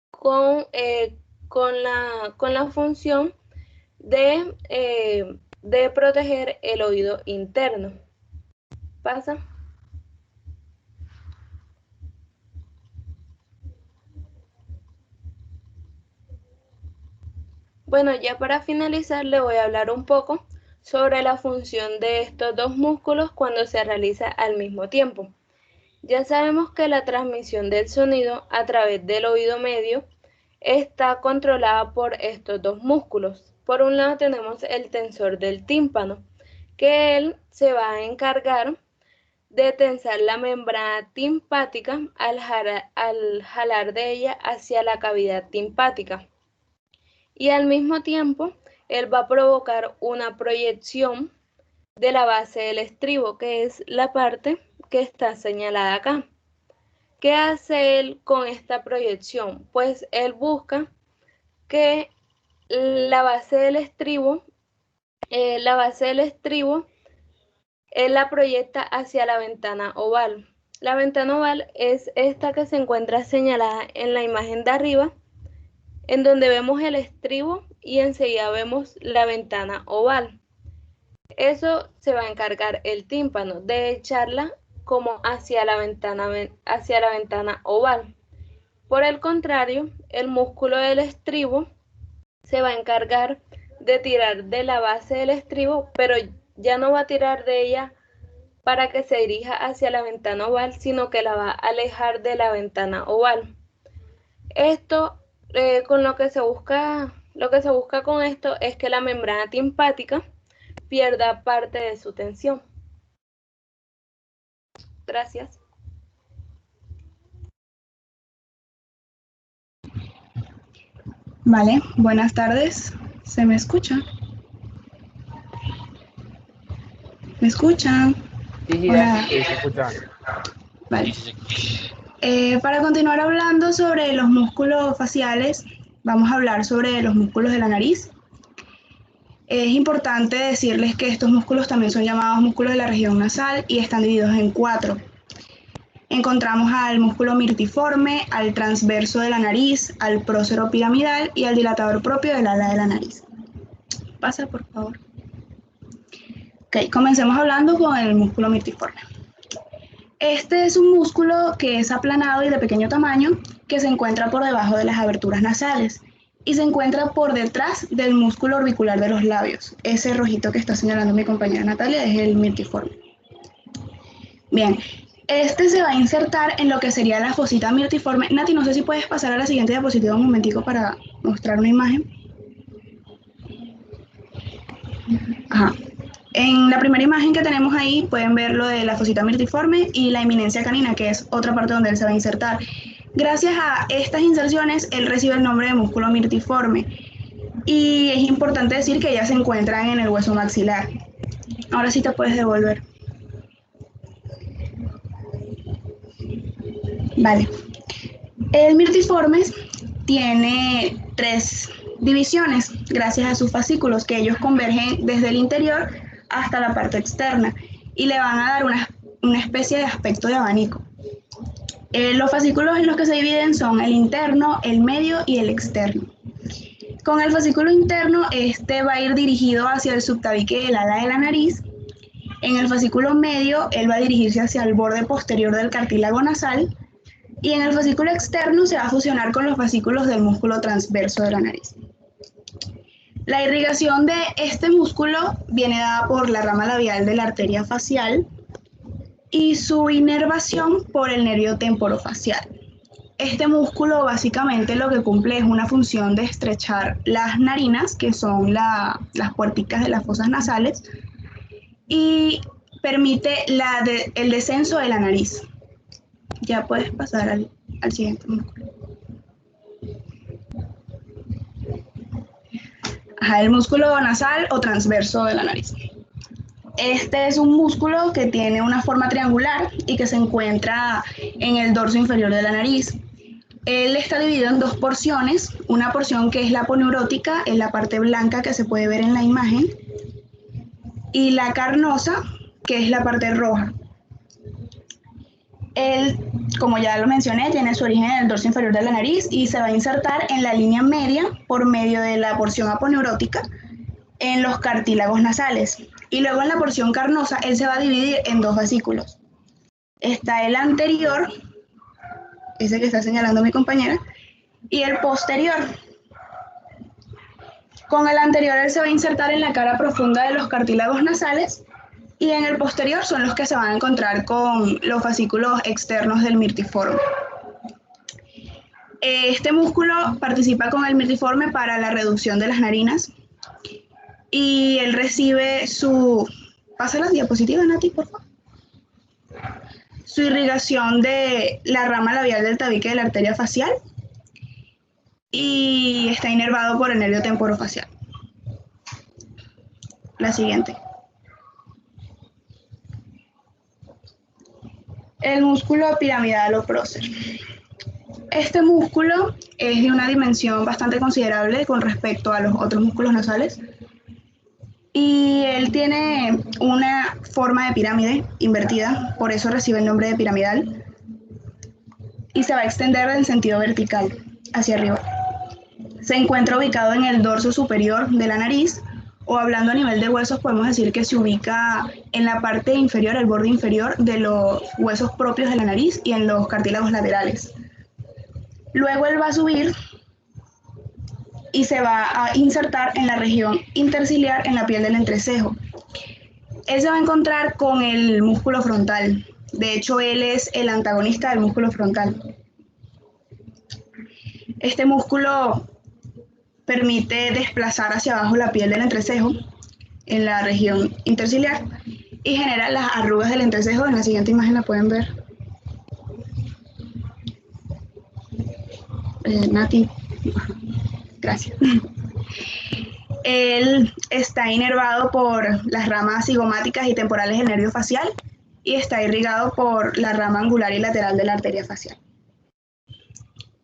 con la función de proteger el oído interno. Pasa. Bueno, ya para finalizar le voy a hablar un poco sobre la función de estos dos músculos cuando se realiza al mismo tiempo. Ya sabemos que la transmisión del sonido a través del oído medio está controlada por estos dos músculos. Por un lado tenemos el tensor del tímpano, que él se va a encargar de tensar la membrana timpática al jalar de ella hacia la cavidad timpática. Y al mismo tiempo, él va a provocar una proyección de la base del estribo, que es la parte que está señalada acá. ¿Qué hace él con esta proyección? Pues él busca que la base del estribo, él la proyecta hacia la ventana oval. La ventana oval es esta que se encuentra señalada en la imagen de arriba, en donde vemos el estribo y enseguida vemos la ventana oval. Eso se va a encargar el tímpano de echarla como hacia la ventana oval. Por el contrario, el músculo del estribo se va a encargar de tirar de la base del estribo, pero ya no va a tirar de ella para que se dirija hacia la ventana oval, sino que la va a alejar de la ventana oval. Esto, con lo que se busca con esto es que la membrana timpática pierda parte de su tensión. Gracias. Vale, buenas tardes. ¿Se me escucha? ¿Me escuchan? Sí, Hola. se escucha. Vale. Para continuar hablando sobre los músculos faciales, vamos a hablar sobre los músculos de la nariz. Es importante decirles que estos músculos también son llamados músculos de la región nasal y están divididos en 4. Encontramos al músculo mirtiforme, al transverso de la nariz, al prócero piramidal y al dilatador propio del ala de la nariz. Pasa, por favor. Ok, comencemos hablando con el músculo mirtiforme. Este es un músculo que es aplanado y de pequeño tamaño, que se encuentra por debajo de las aberturas nasales y se encuentra por detrás del músculo orbicular de los labios. Ese rojito que está señalando mi compañera Natalia es el mirtiforme. Bien, este se va a insertar en lo que sería la fosita mirtiforme. Nati, no sé si puedes pasar a la siguiente diapositiva un momentico para mostrar una imagen. Ajá. En la primera imagen que tenemos ahí pueden ver lo de la fosita mirtiforme y la eminencia canina, que es otra parte donde él se va a insertar. Gracias a estas inserciones, él recibe el nombre de músculo mirtiforme. Y es importante decir que ya se encuentran en el hueso maxilar. Ahora sí te puedes devolver. Vale. El mirtiforme tiene 3 divisiones, gracias a sus fascículos, que ellos convergen desde el interior hasta la parte externa y le van a dar una especie de aspecto de abanico. Los fascículos en los que se dividen son el interno, el medio y el externo. Con el fascículo interno, este va a ir dirigido hacia el subtabique del ala de la nariz. En el fascículo medio, él va a dirigirse hacia el borde posterior del cartílago nasal. Y en el fascículo externo se va a fusionar con los fascículos del músculo transverso de la nariz. La irrigación de este músculo viene dada por la rama labial de la arteria facial y su inervación por el nervio temporofacial. Este músculo básicamente lo que cumple es una función de estrechar las narinas, que son las puerticas de las fosas nasales, y permite el descenso de la nariz. Ya puedes pasar al siguiente músculo. Ajá, el músculo nasal o transverso de la nariz. Este es un músculo que tiene una forma triangular y que se encuentra en el dorso inferior de la nariz. Él está dividido en 2 porciones. Una porción que es la aponeurótica, es la parte blanca que se puede ver en la imagen, y la carnosa, que es la parte roja. Él, como ya lo mencioné, tiene su origen en el dorso inferior de la nariz y se va a insertar en la línea media por medio de la porción aponeurótica en los cartílagos nasales. Y luego en la porción carnosa, él se va a dividir en 2 fascículos. Está el anterior, ese que está señalando mi compañera, y el posterior. Con el anterior, él se va a insertar en la cara profunda de los cartílagos nasales, y en el posterior son los que se van a encontrar con los fascículos externos del mirtiforme. Este músculo participa con el mirtiforme para la reducción de las narinas y él recibe su... Pasa las diapositivas, Nati, por favor. Su irrigación de la rama labial del tabique de la arteria facial y está inervado por el nervio temporofacial. La siguiente. El músculo piramidal o prócer. Este músculo es de una dimensión bastante considerable con respecto a los otros músculos nasales y él tiene una forma de pirámide invertida, por eso recibe el nombre de piramidal, y se va a extender en sentido vertical hacia arriba. Se encuentra ubicado en el dorso superior de la nariz, o hablando a nivel de huesos podemos decir que se ubica en la parte inferior, el borde inferior de los huesos propios de la nariz y en los cartílagos laterales. Luego él va a subir y se va a insertar en la región interciliar en la piel del entrecejo. Él se va a encontrar con el músculo frontal. De hecho, él es el antagonista del músculo frontal. Este músculo permite desplazar hacia abajo la piel del entrecejo en la región interciliar y genera las arrugas del entrecejo. En la siguiente imagen la pueden ver. Nati, gracias. Él está inervado por las ramas cigomáticas y temporales del nervio facial y está irrigado por la rama angular y lateral de la arteria facial.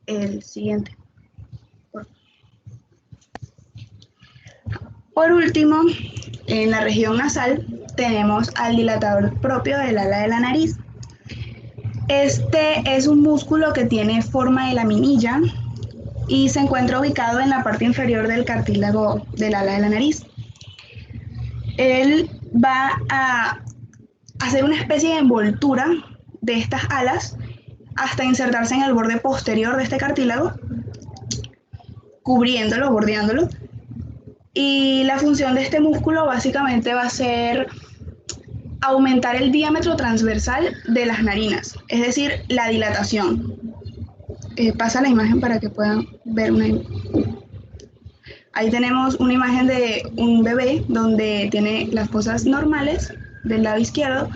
El siguiente. Por último, en la región nasal tenemos al dilatador propio del ala de la nariz. Este es un músculo que tiene forma de laminilla y se encuentra ubicado en la parte inferior del cartílago del ala de la nariz. Él va a hacer una especie de envoltura de estas alas hasta insertarse en el borde posterior de este cartílago, cubriéndolo, bordeándolo. Y la función de este músculo básicamente va a ser aumentar el diámetro transversal de las narinas, es decir, la dilatación. Pasa la imagen para que puedan ver Ahí tenemos una imagen de un bebé donde tiene las fosas normales del lado izquierdo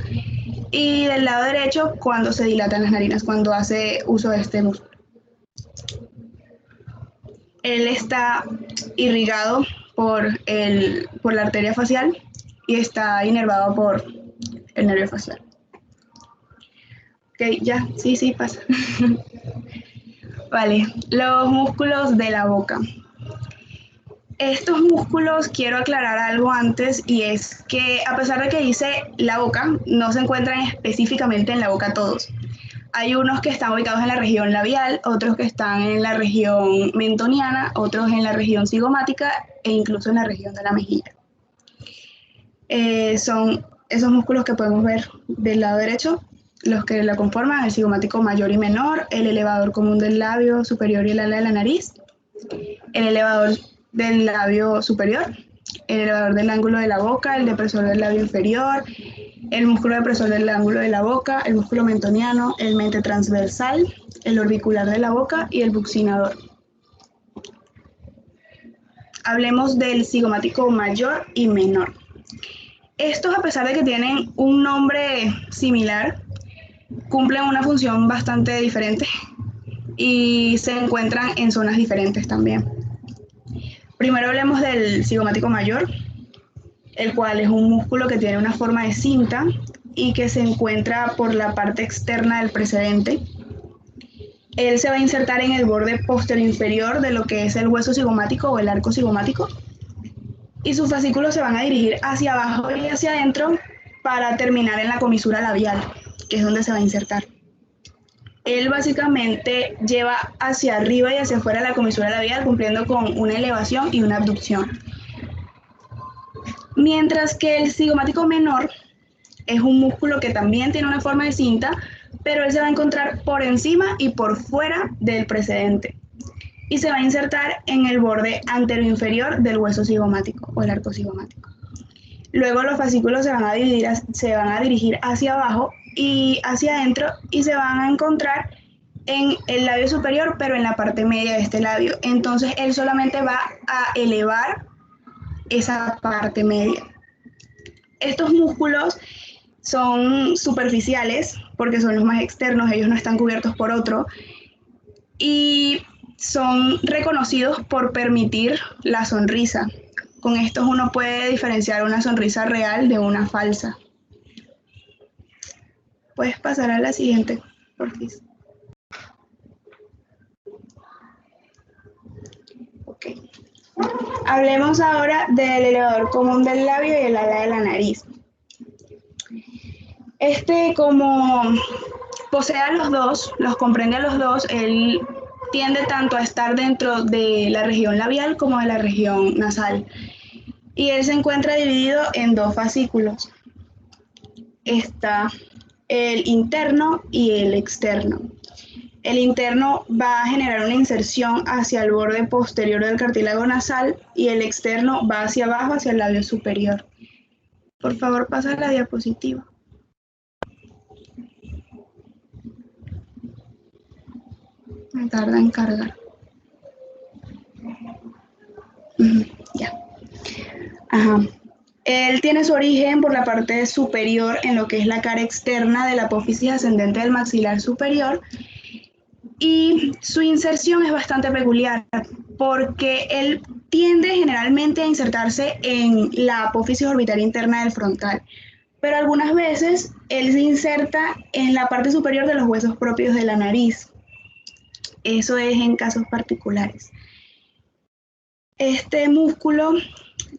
y del lado derecho cuando se dilatan las narinas, cuando hace uso de este músculo. Él está irrigado por la arteria facial y está inervado por el nervio facial. Ok, ya, sí, pasa. Vale, los músculos de la boca. Estos músculos, quiero aclarar algo antes, y es que a pesar de que dice la boca, no se encuentran específicamente en la boca todos. Hay unos que están ubicados en la región labial, otros que están en la región mentoniana, otros en la región cigomática e incluso en la región de la mejilla. Son esos músculos que podemos ver del lado derecho, los que la conforman, el cigomático mayor y menor, el elevador común del labio superior y el ala de la nariz, el elevador del labio superior, el elevador del ángulo de la boca, el depresor del labio inferior, el músculo depresor del ángulo de la boca, el músculo mentoniano, el mente transversal, el orbicular de la boca y el buccinador. Hablemos del cigomático mayor y menor. Estos, a pesar de que tienen un nombre similar, cumplen una función bastante diferente y se encuentran en zonas diferentes también. Primero hablemos del cigomático mayor, el cual es un músculo que tiene una forma de cinta y que se encuentra por la parte externa del precedente. Él se va a insertar en el borde posterior inferior de lo que es el hueso cigomático o el arco cigomático, y sus fascículos se van a dirigir hacia abajo y hacia adentro para terminar en la comisura labial, que es donde se va a insertar. Él básicamente lleva hacia arriba y hacia afuera la comisura labial, cumpliendo con una elevación y una abducción. Mientras que el cigomático menor es un músculo que también tiene una forma de cinta, pero él se va a encontrar por encima y por fuera del precedente y se va a insertar en el borde anteroinferior del hueso cigomático o el arco cigomático. Luego los fascículos se van a dirigir hacia abajo y hacia adentro y se van a encontrar en el labio superior, pero en la parte media de este labio. Entonces él solamente va a elevar esa parte media. Estos músculos son superficiales porque son los más externos, ellos no están cubiertos por otro, y son reconocidos por permitir la sonrisa. Con estos uno puede diferenciar una sonrisa real de una falsa. Puedes pasar a la siguiente, por favor. Ok. Hablemos ahora del elevador común del labio y el ala de la nariz. Este, como posee a los dos, los comprende a los dos, él tiende tanto a estar dentro de la región labial como de la región nasal. Y él se encuentra dividido en dos fascículos. Está el interno y el externo. El interno va a generar una inserción hacia el borde posterior del cartílago nasal y el externo va hacia abajo, hacia el labio superior. Por favor, pasa a la diapositiva. Me tarda en cargar. Ajá. Él tiene su origen por la parte superior en lo que es la cara externa de la apófisis ascendente del maxilar superior y su inserción es bastante peculiar porque él tiende generalmente a insertarse en la apófisis orbital interna del frontal, pero algunas veces él se inserta en la parte superior de los huesos propios de la nariz. Eso es en casos particulares. Este músculo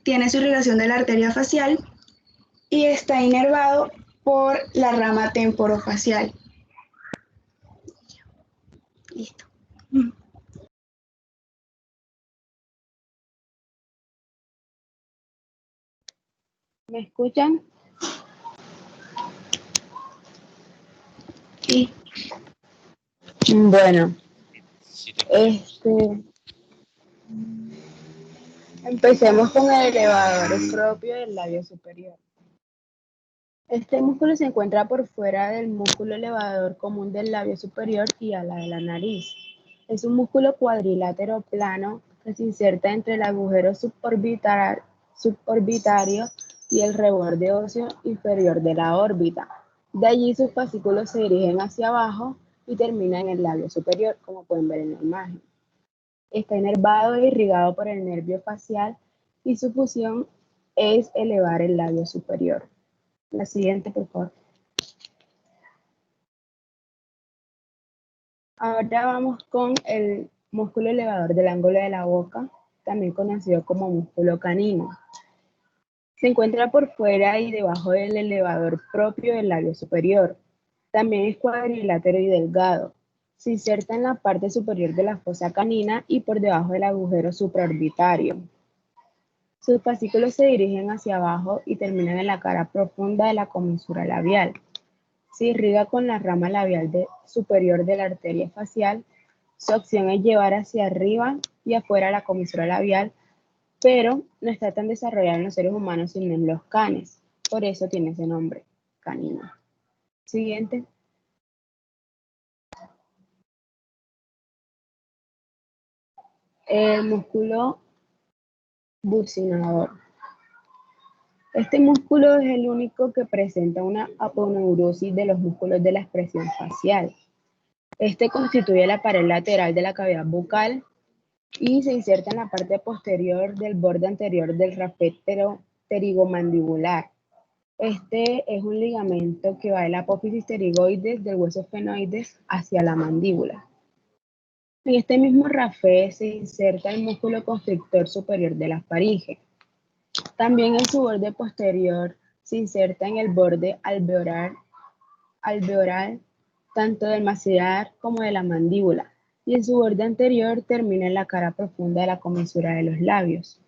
tiene su irrigación de la arteria facial y está inervado por la rama temporofacial. Listo. ¿Me escuchan? Sí. Bueno, empecemos con el elevador propio del labio superior. Este músculo se encuentra por fuera del músculo elevador común del labio superior y ala de la nariz. Es un músculo cuadrilátero plano que se inserta entre el agujero suborbitario y el reborde óseo inferior de la órbita. De allí sus fascículos se dirigen hacia abajo y terminan en el labio superior, como pueden ver en la imagen. Está inervado e irrigado por el nervio facial y su función es elevar el labio superior. La siguiente, por favor. Ahora vamos con el músculo elevador del ángulo de la boca, también conocido como músculo canino. Se encuentra por fuera y debajo del elevador propio del labio superior. También es cuadrilátero y delgado. Se inserta en la parte superior de la fosa canina y por debajo del agujero supraorbitario. Sus fascículos se dirigen hacia abajo y terminan en la cara profunda de la comisura labial. Se irriga con la rama labial superior de la arteria facial. Su acción es llevar hacia arriba y afuera la comisura labial, pero no está tan desarrollada en los seres humanos sino en los canes. Por eso tiene ese nombre, canino. Siguiente. El músculo bucinador. Este músculo es el único que presenta una aponeurosis de los músculos de la expresión facial. Este constituye la pared lateral de la cavidad bucal y se inserta en la parte posterior del borde anterior del raspé pterigomandibular. Este es un ligamento que va de la apófisis pterigoides del hueso esfenoides hacia la mandíbula. En este mismo raspé se inserta el músculo constrictor superior de la faringe. También en su borde posterior se inserta en el borde alveolar tanto del maxilar como de la mandíbula, y en su borde anterior termina en la cara profunda de la comisura de los labios.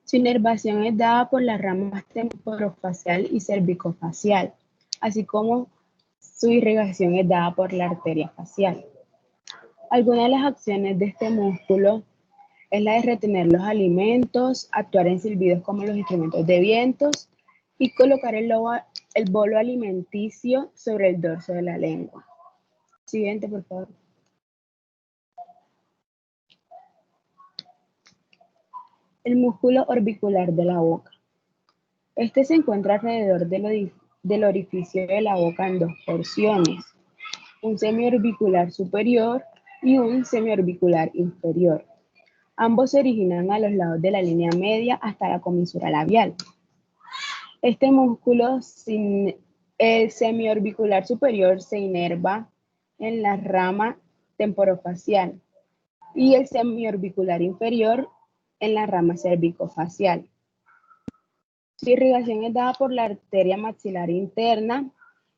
Su inervación es dada por las ramas temporofacial y cervicofacial, así como su irrigación es dada por la arteria facial. Algunas de las acciones de este músculo es la de retener los alimentos, actuar en silbidos como los instrumentos de vientos y colocar el bolo alimenticio sobre el dorso de la lengua. Siguiente, por favor. El músculo orbicular de la boca. Este se encuentra alrededor del orificio de la boca en dos porciones, un semiorbicular superior y un semiorbicular inferior. Ambos se originan a los lados de la línea media hasta la comisura labial. Este músculo, el semiorbicular superior, se inerva en la rama temporofacial y el semiorbicular inferior en la rama cervicofacial. Su irrigación es dada por la arteria maxilar interna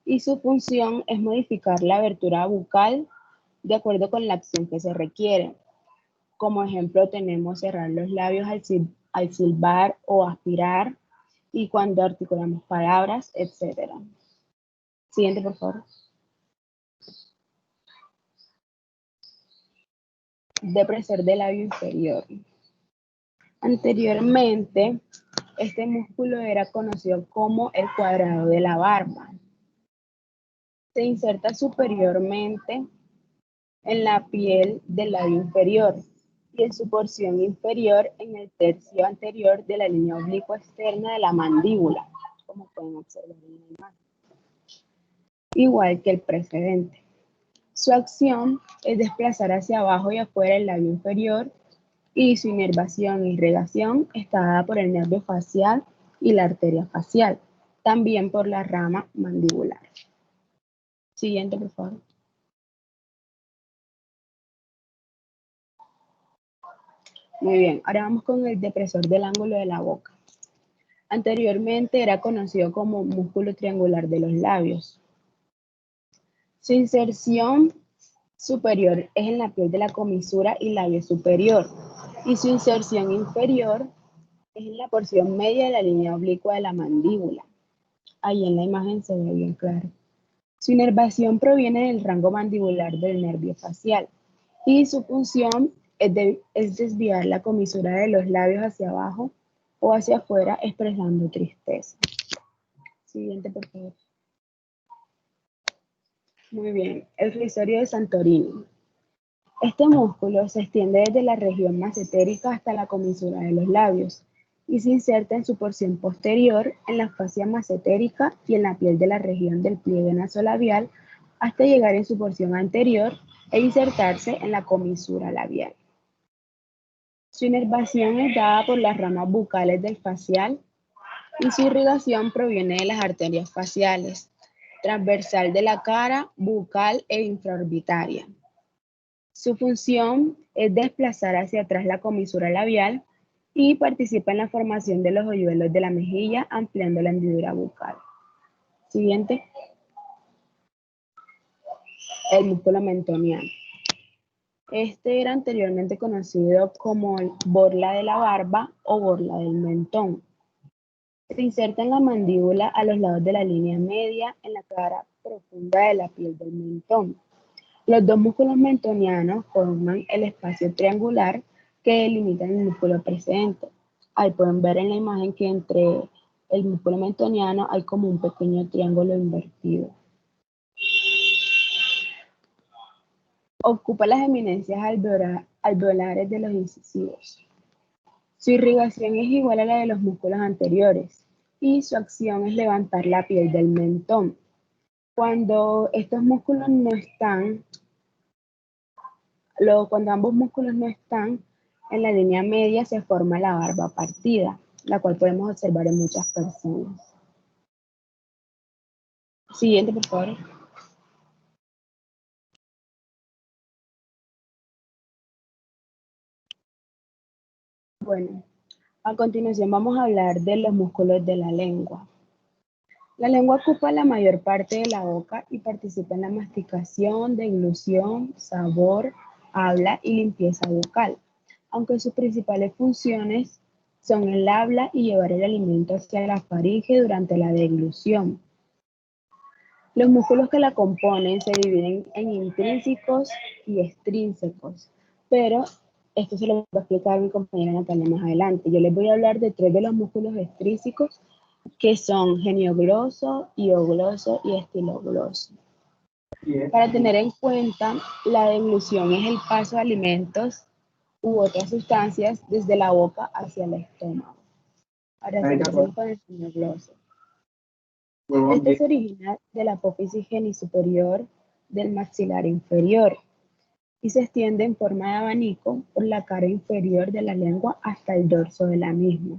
y su función es modificar la abertura bucal de acuerdo con la acción que se requiere. Como ejemplo tenemos cerrar los labios al silbar o aspirar y cuando articulamos palabras, etc. Siguiente, por favor. Depresor del labio inferior. Anteriormente, este músculo era conocido como el cuadrado de la barba. Se inserta superiormente en la piel del labio inferior y en su porción inferior en el tercio anterior de la línea oblicua externa de la mandíbula, como pueden observar en la imagen. Igual que el precedente. Su acción es desplazar hacia abajo y afuera el labio inferior y su inervación e irrigación está dada por el nervio facial y la arteria facial, también por la rama mandibular. Siguiente, por favor. Muy bien, ahora vamos con el depresor del ángulo de la boca. Anteriormente era conocido como músculo triangular de los labios. Su inserción superior es en la piel de la comisura y labio superior, y su inserción inferior es en la porción media de la línea oblicua de la mandíbula. Ahí en la imagen se ve bien claro. Su inervación proviene del rango mandibular del nervio facial y su función es desviar la comisura de los labios hacia abajo o hacia afuera expresando tristeza. Siguiente, por favor. Muy bien, el risorio de Santorini. Este músculo se extiende desde la región massetérica hasta la comisura de los labios y se inserta en su porción posterior en la fascia massetérica y en la piel de la región del pliegue nasolabial hasta llegar en su porción anterior e insertarse en la comisura labial. Su inervación es dada por las ramas bucales del facial y su irrigación proviene de las arterias faciales, transversal de la cara, bucal e infraorbitaria. Su función es desplazar hacia atrás la comisura labial y participa en la formación de los hoyuelos de la mejilla, ampliando la hendidura bucal. Siguiente. El músculo mentoniano. Este era anteriormente conocido como borla de la barba o borla del mentón. Se inserta en la mandíbula a los lados de la línea media en la cara profunda de la piel del mentón. Los dos músculos mentonianos forman el espacio triangular que delimita el músculo precedente. Ahí pueden ver en la imagen que entre el músculo mentoniano hay como un pequeño triángulo invertido. Ocupa las eminencias alveolares de los incisivos. Su irrigación es igual a la de los músculos anteriores y su acción es levantar la piel del mentón. Cuando estos músculos no están cuando ambos músculos no están en la línea media, se forma la barba partida, la cual podemos observar en muchas personas. Siguiente, por favor. Bueno, a continuación vamos a hablar de los músculos de la lengua. La lengua ocupa la mayor parte de la boca y participa en la masticación, deglución, sabor, habla y limpieza bucal, aunque sus principales funciones son el habla y llevar el alimento hacia la faringe durante la deglución. Los músculos que la componen se dividen en intrínsecos y extrínsecos, pero esto se lo va a explicar mi compañera Natalia más adelante. Yo les voy a hablar de 3 de los músculos extrínsecos, que son geniogloso, hiogloso y estilogloso. Para tener en cuenta, la deglución es el paso de alimentos u otras sustancias desde la boca hacia el estómago. Ahora empecemos con el geniogloso. Este se origina de la apófisis genisuperior del maxilar inferior y se extiende en forma de abanico por la cara inferior de la lengua hasta el dorso de la misma.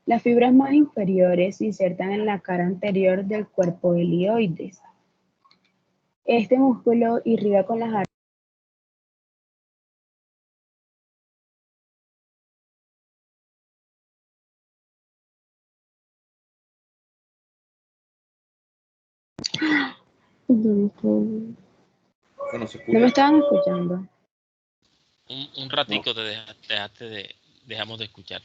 Las fibras más inferiores se insertan en la cara anterior del cuerpo helioides. Este músculo irriga con las arterias. Bueno, se ¿No me escucha. estaban escuchando? Un ratico te dejamos de escuchar.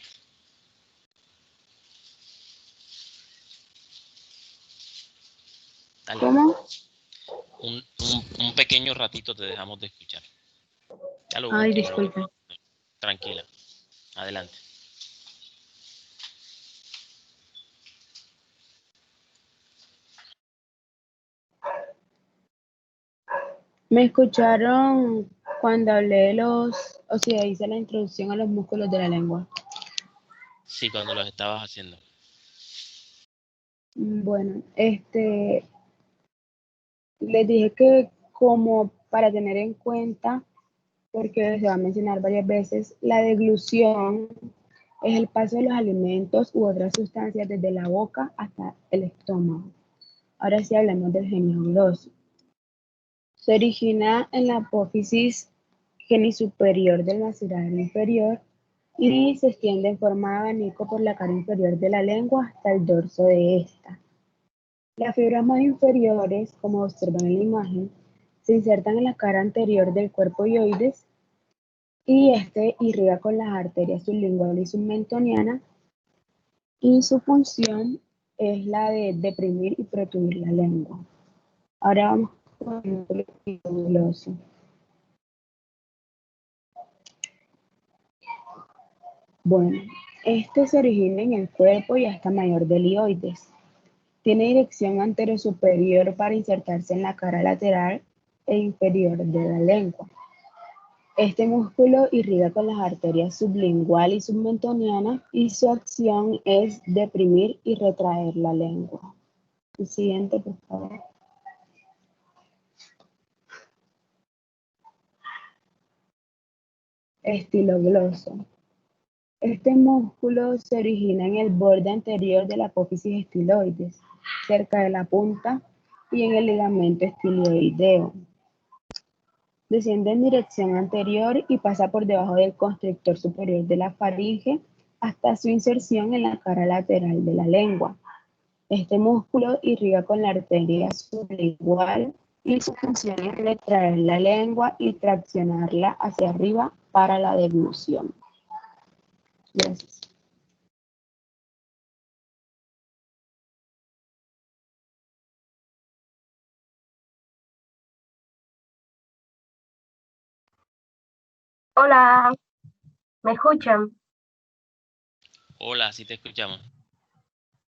Dale. ¿Cómo? Un pequeño ratito te dejamos de escuchar. Ya lo Ay, último, disculpa. tranquila. Adelante. ¿Me escucharon cuando hablé de los, o sea, hice la introducción a los músculos de la lengua. Sí, cuando los estabas haciendo. Bueno, les dije que como para tener en cuenta, porque se va a mencionar varias veces, la deglución es el paso de los alimentos u otras sustancias desde la boca hasta el estómago. Ahora sí hablamos del genio gloso. Se origina en la apófisis genisuperior del maxilar inferior y se extiende en forma de abanico por la cara inferior de la lengua hasta el dorso de esta. Las fibras más inferiores, como observan en la imagen, se insertan en la cara anterior del cuerpo hyoides y irriga con las arterias sublingual y submentoniana, y su función es la de deprimir y protuir la lengua. Ahora vamos con el músculo gloso. Bueno, este se origina en el cuerpo y hasta mayor del hioides. Tiene dirección anterosuperior para insertarse en la cara lateral e inferior de la lengua. Este músculo irriga con las arterias sublingual y submentoniana y su acción es deprimir y retraer la lengua. El siguiente, por favor. Estilogloso. Este músculo se origina en el borde anterior de la apófisis estiloides, cerca de la punta y en el ligamento estilioideo. Desciende en dirección anterior y pasa por debajo del constrictor superior de la faringe hasta su inserción en la cara lateral de la lengua. Este músculo irriga con la arteria sublingual y su función es retraer la lengua y traccionarla hacia arriba para la deglución. Gracias. Hola, ¿me escuchan? Hola, sí te escuchamos.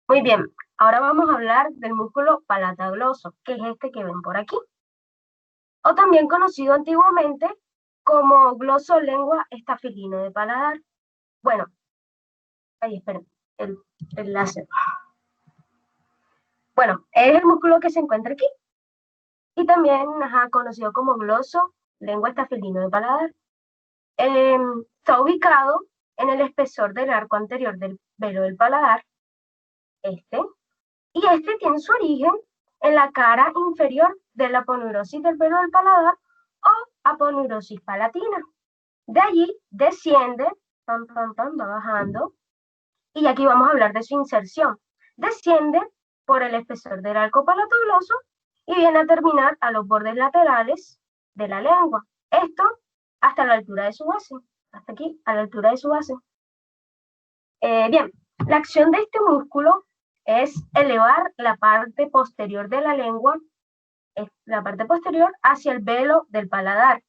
Muy bien, ahora vamos a hablar del músculo palatagloso, que es este que ven por aquí, o también conocido antiguamente como gloso-lengua estafilino de paladar. Bueno, ahí esperen, el láser. Bueno, es el músculo que se encuentra aquí y también conocido como gloso-lengua estafilino de paladar. Está ubicado en el espesor del arco anterior del velo del paladar, y este tiene su origen en la cara inferior de la aponeurosis del velo del paladar o aponeurosis palatina. De allí desciende, va bajando, y aquí vamos a hablar de su inserción. Desciende por el espesor del arco palatogloso y viene a terminar a los bordes laterales de la lengua. Esto hasta la altura de su base. Hasta aquí, a la altura de su base. Bien, la acción de este músculo es elevar la parte posterior de la lengua, la parte posterior, hacia el velo del paladar.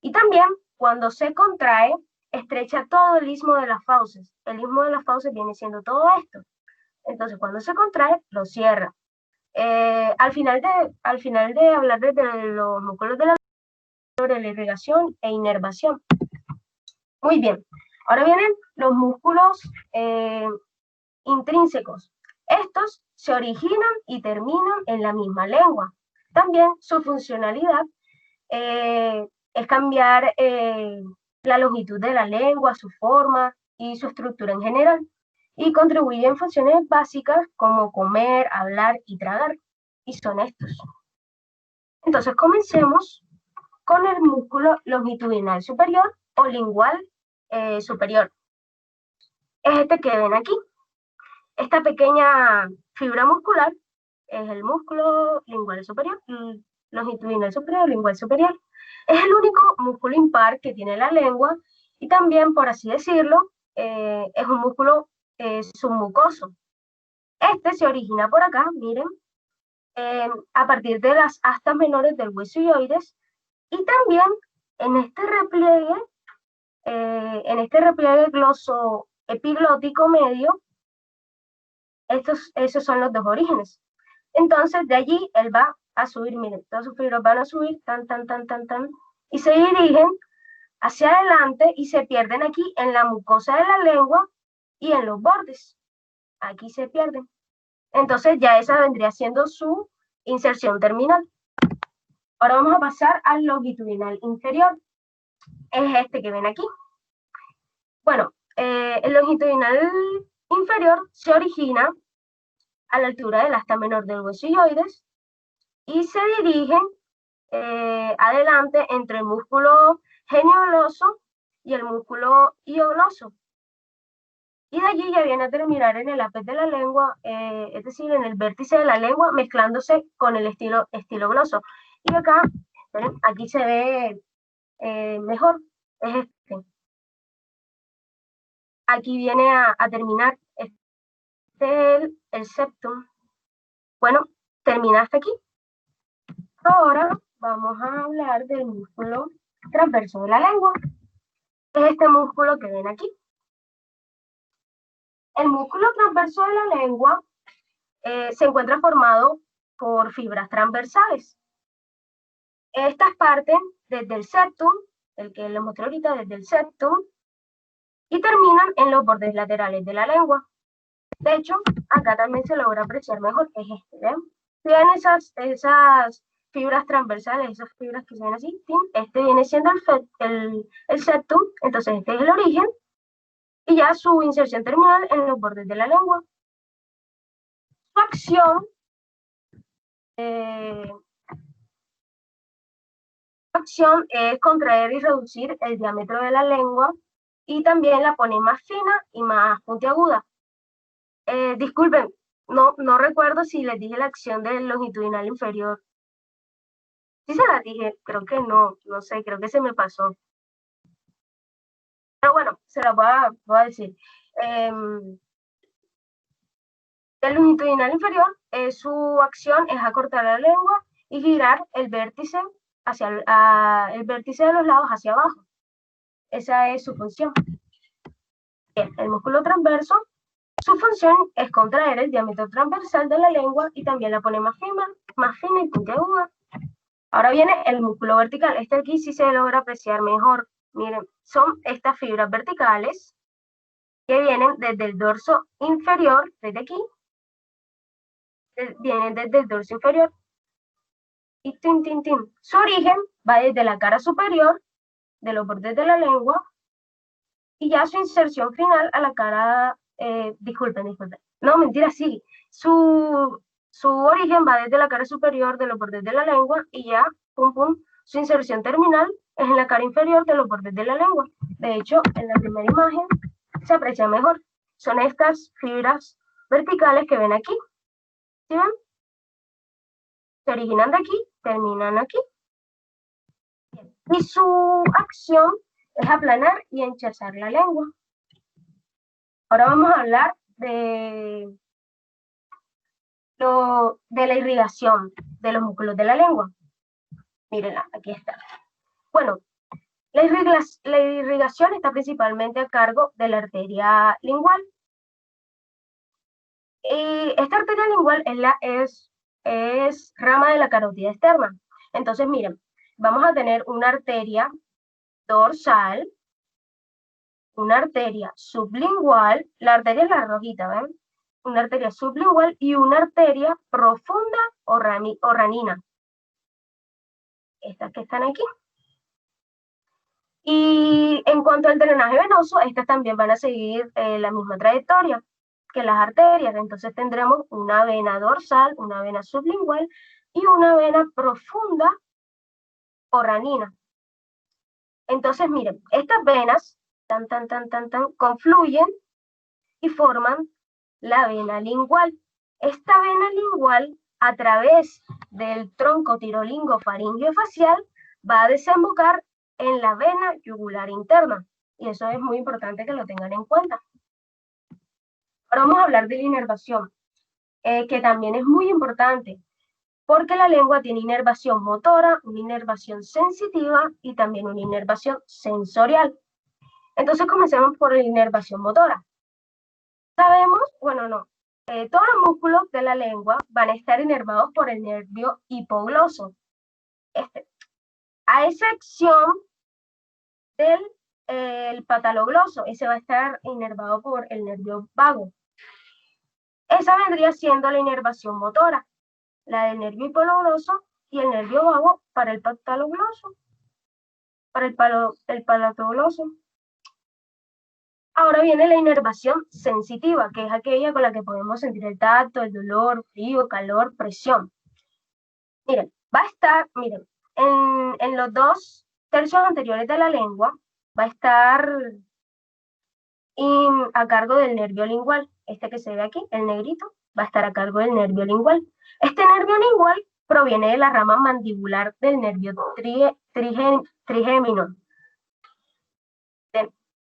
Y también, cuando se contrae, estrecha todo el istmo de las fauces. El istmo de las fauces viene siendo todo esto. Entonces, cuando se contrae, lo cierra. Al final de hablar de los músculos de la lengua, sobre la irrigación e inervación. Muy bien. Ahora vienen los músculos intrínsecos. Estos se originan y terminan en la misma lengua. También su funcionalidad es cambiar la longitud de la lengua, su forma y su estructura en general, y contribuye en funciones básicas como comer, hablar y tragar, y son estos. Entonces comencemos con el músculo longitudinal superior o lingual superior. Es este que ven aquí. Esta pequeña fibra muscular es el músculo lingual superior, longitudinal superior, lingual superior. Es el único músculo impar que tiene la lengua y también, por así decirlo, es un músculo submucoso. Este se origina por acá, miren, a partir de las astas menores del hueso hyoides y también en este repliegue glosoepiglótico medio. Esos son los dos orígenes. Entonces, de allí él va a subir, miren, todas sus fibras van a subir, y se dirigen hacia adelante y se pierden aquí en la mucosa de la lengua y en los bordes. Aquí se pierden. Entonces ya esa vendría siendo su inserción terminal. Ahora vamos a pasar al longitudinal inferior. Es este que ven aquí. Bueno, el longitudinal inferior se origina a la altura del asta menor del hueso ilioides y se dirige adelante entre el músculo genioglosso y el músculo hiogloso. Y de allí ya viene a terminar en el ápice de la lengua, es decir, en el vértice de la lengua, mezclándose con el estilo gloso. Y acá, ¿ven? Aquí se ve mejor, es este. Aquí viene a terminar el septum. Bueno, termina hasta aquí. Ahora vamos a hablar del músculo transverso de la lengua. Es este músculo que ven aquí. El músculo transverso de la lengua se encuentra formado por fibras transversales. Estas parten desde el septum, el que les mostré ahorita, desde el septum, y terminan en los bordes laterales de la lengua. De hecho, acá también se logra apreciar mejor, es este, ¿ven? Vean esas fibras transversales, esas fibras que se ven así, este viene siendo el septum, entonces este es el origen, y ya su inserción terminal en los bordes de la lengua. Su acción es contraer y reducir el diámetro de la lengua y también la pone más fina y más puntiaguda. Disculpen, no recuerdo si les dije la acción del longitudinal inferior. Sí se la dije, creo que no sé, creo que se me pasó. Pero bueno, se la voy a decir. El longitudinal inferior, su acción es acortar la lengua y girar el vértice el vértice de los lados hacia abajo. Esa es su función. Bien, el músculo transverso, su función es contraer el diámetro transversal de la lengua y también la pone más fina y puntiaguda. Ahora viene el músculo vertical. Este aquí sí se logra apreciar mejor. Miren, son estas fibras verticales que vienen desde el dorso inferior, desde aquí, vienen desde el dorso inferior. Y su origen va desde la cara superior, de los bordes de la lengua, y ya su inserción final a la cara, disculpen, no, mentira, sí, su origen va desde la cara superior de los bordes de la lengua, y ya, su inserción terminal es en la cara inferior de los bordes de la lengua. De hecho, en la primera imagen se aprecia mejor. Son estas fibras verticales que ven aquí. ¿Sí ven? Se originan de aquí, terminan aquí. Y su acción es aplanar y hinchazar la lengua. Ahora vamos a hablar de la irrigación de los músculos de la lengua. Mírenla, aquí está. Bueno, la irrigación está principalmente a cargo de la arteria lingual. Y esta arteria lingual es rama de la carótida externa. Entonces, miren, vamos a tener una arteria dorsal, una arteria sublingual, la arteria es la rojita, ¿ven? Una arteria sublingual y una arteria profunda o ranina. Estas que están aquí. Y en cuanto al drenaje venoso, estas también van a seguir la misma trayectoria que las arterias. Entonces tendremos una vena dorsal, una vena sublingual y una vena profunda o ranina. Entonces, miren, estas venas confluyen y forman la vena lingual. Esta vena lingual, a través del tronco tirolingo faríngeo facial, va a desembocar en la vena yugular interna. Y eso es muy importante que lo tengan en cuenta. Ahora vamos a hablar de la inervación, que también es muy importante, porque la lengua tiene inervación motora, una inervación sensitiva y también una inervación sensorial. Entonces comencemos por la inervación motora. Sabemos, bueno, no, todos los músculos de la lengua van a estar inervados por el nervio hipogloso. A excepción del patalogloso. Ese va a estar inervado por el nervio vago. Esa vendría siendo la inervación motora, la del nervio hipoglottoso y el nervio vago para el patalogloso, para el palatogloso. Ahora viene la inervación sensitiva, que es aquella con la que podemos sentir el tacto, el dolor, frío, calor, presión. Miren, va a estar, miren, en los 2 tercios anteriores de la lengua va a estar a cargo del nervio lingual. Este que se ve aquí, el negrito, va a estar a cargo del nervio lingual. Este nervio lingual proviene de la rama mandibular del nervio trigémino.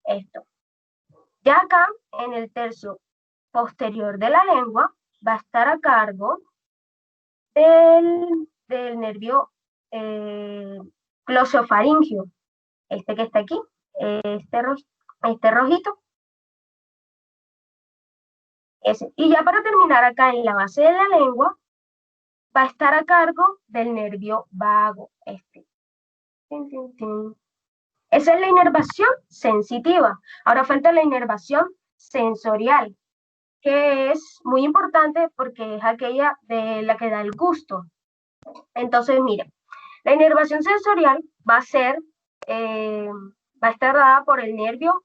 Esto. Ya acá, en el tercio posterior de la lengua, va a estar a cargo del nervio glosofaringio, este que está aquí, este rojito. Ese. Y ya para terminar acá en la base de la lengua, va a estar a cargo del nervio vago, este. Esa es la inervación sensitiva. Ahora falta la inervación sensorial, que es muy importante porque es aquella de la que da el gusto. Entonces, miren, la inervación sensorial va a estar dada por el nervio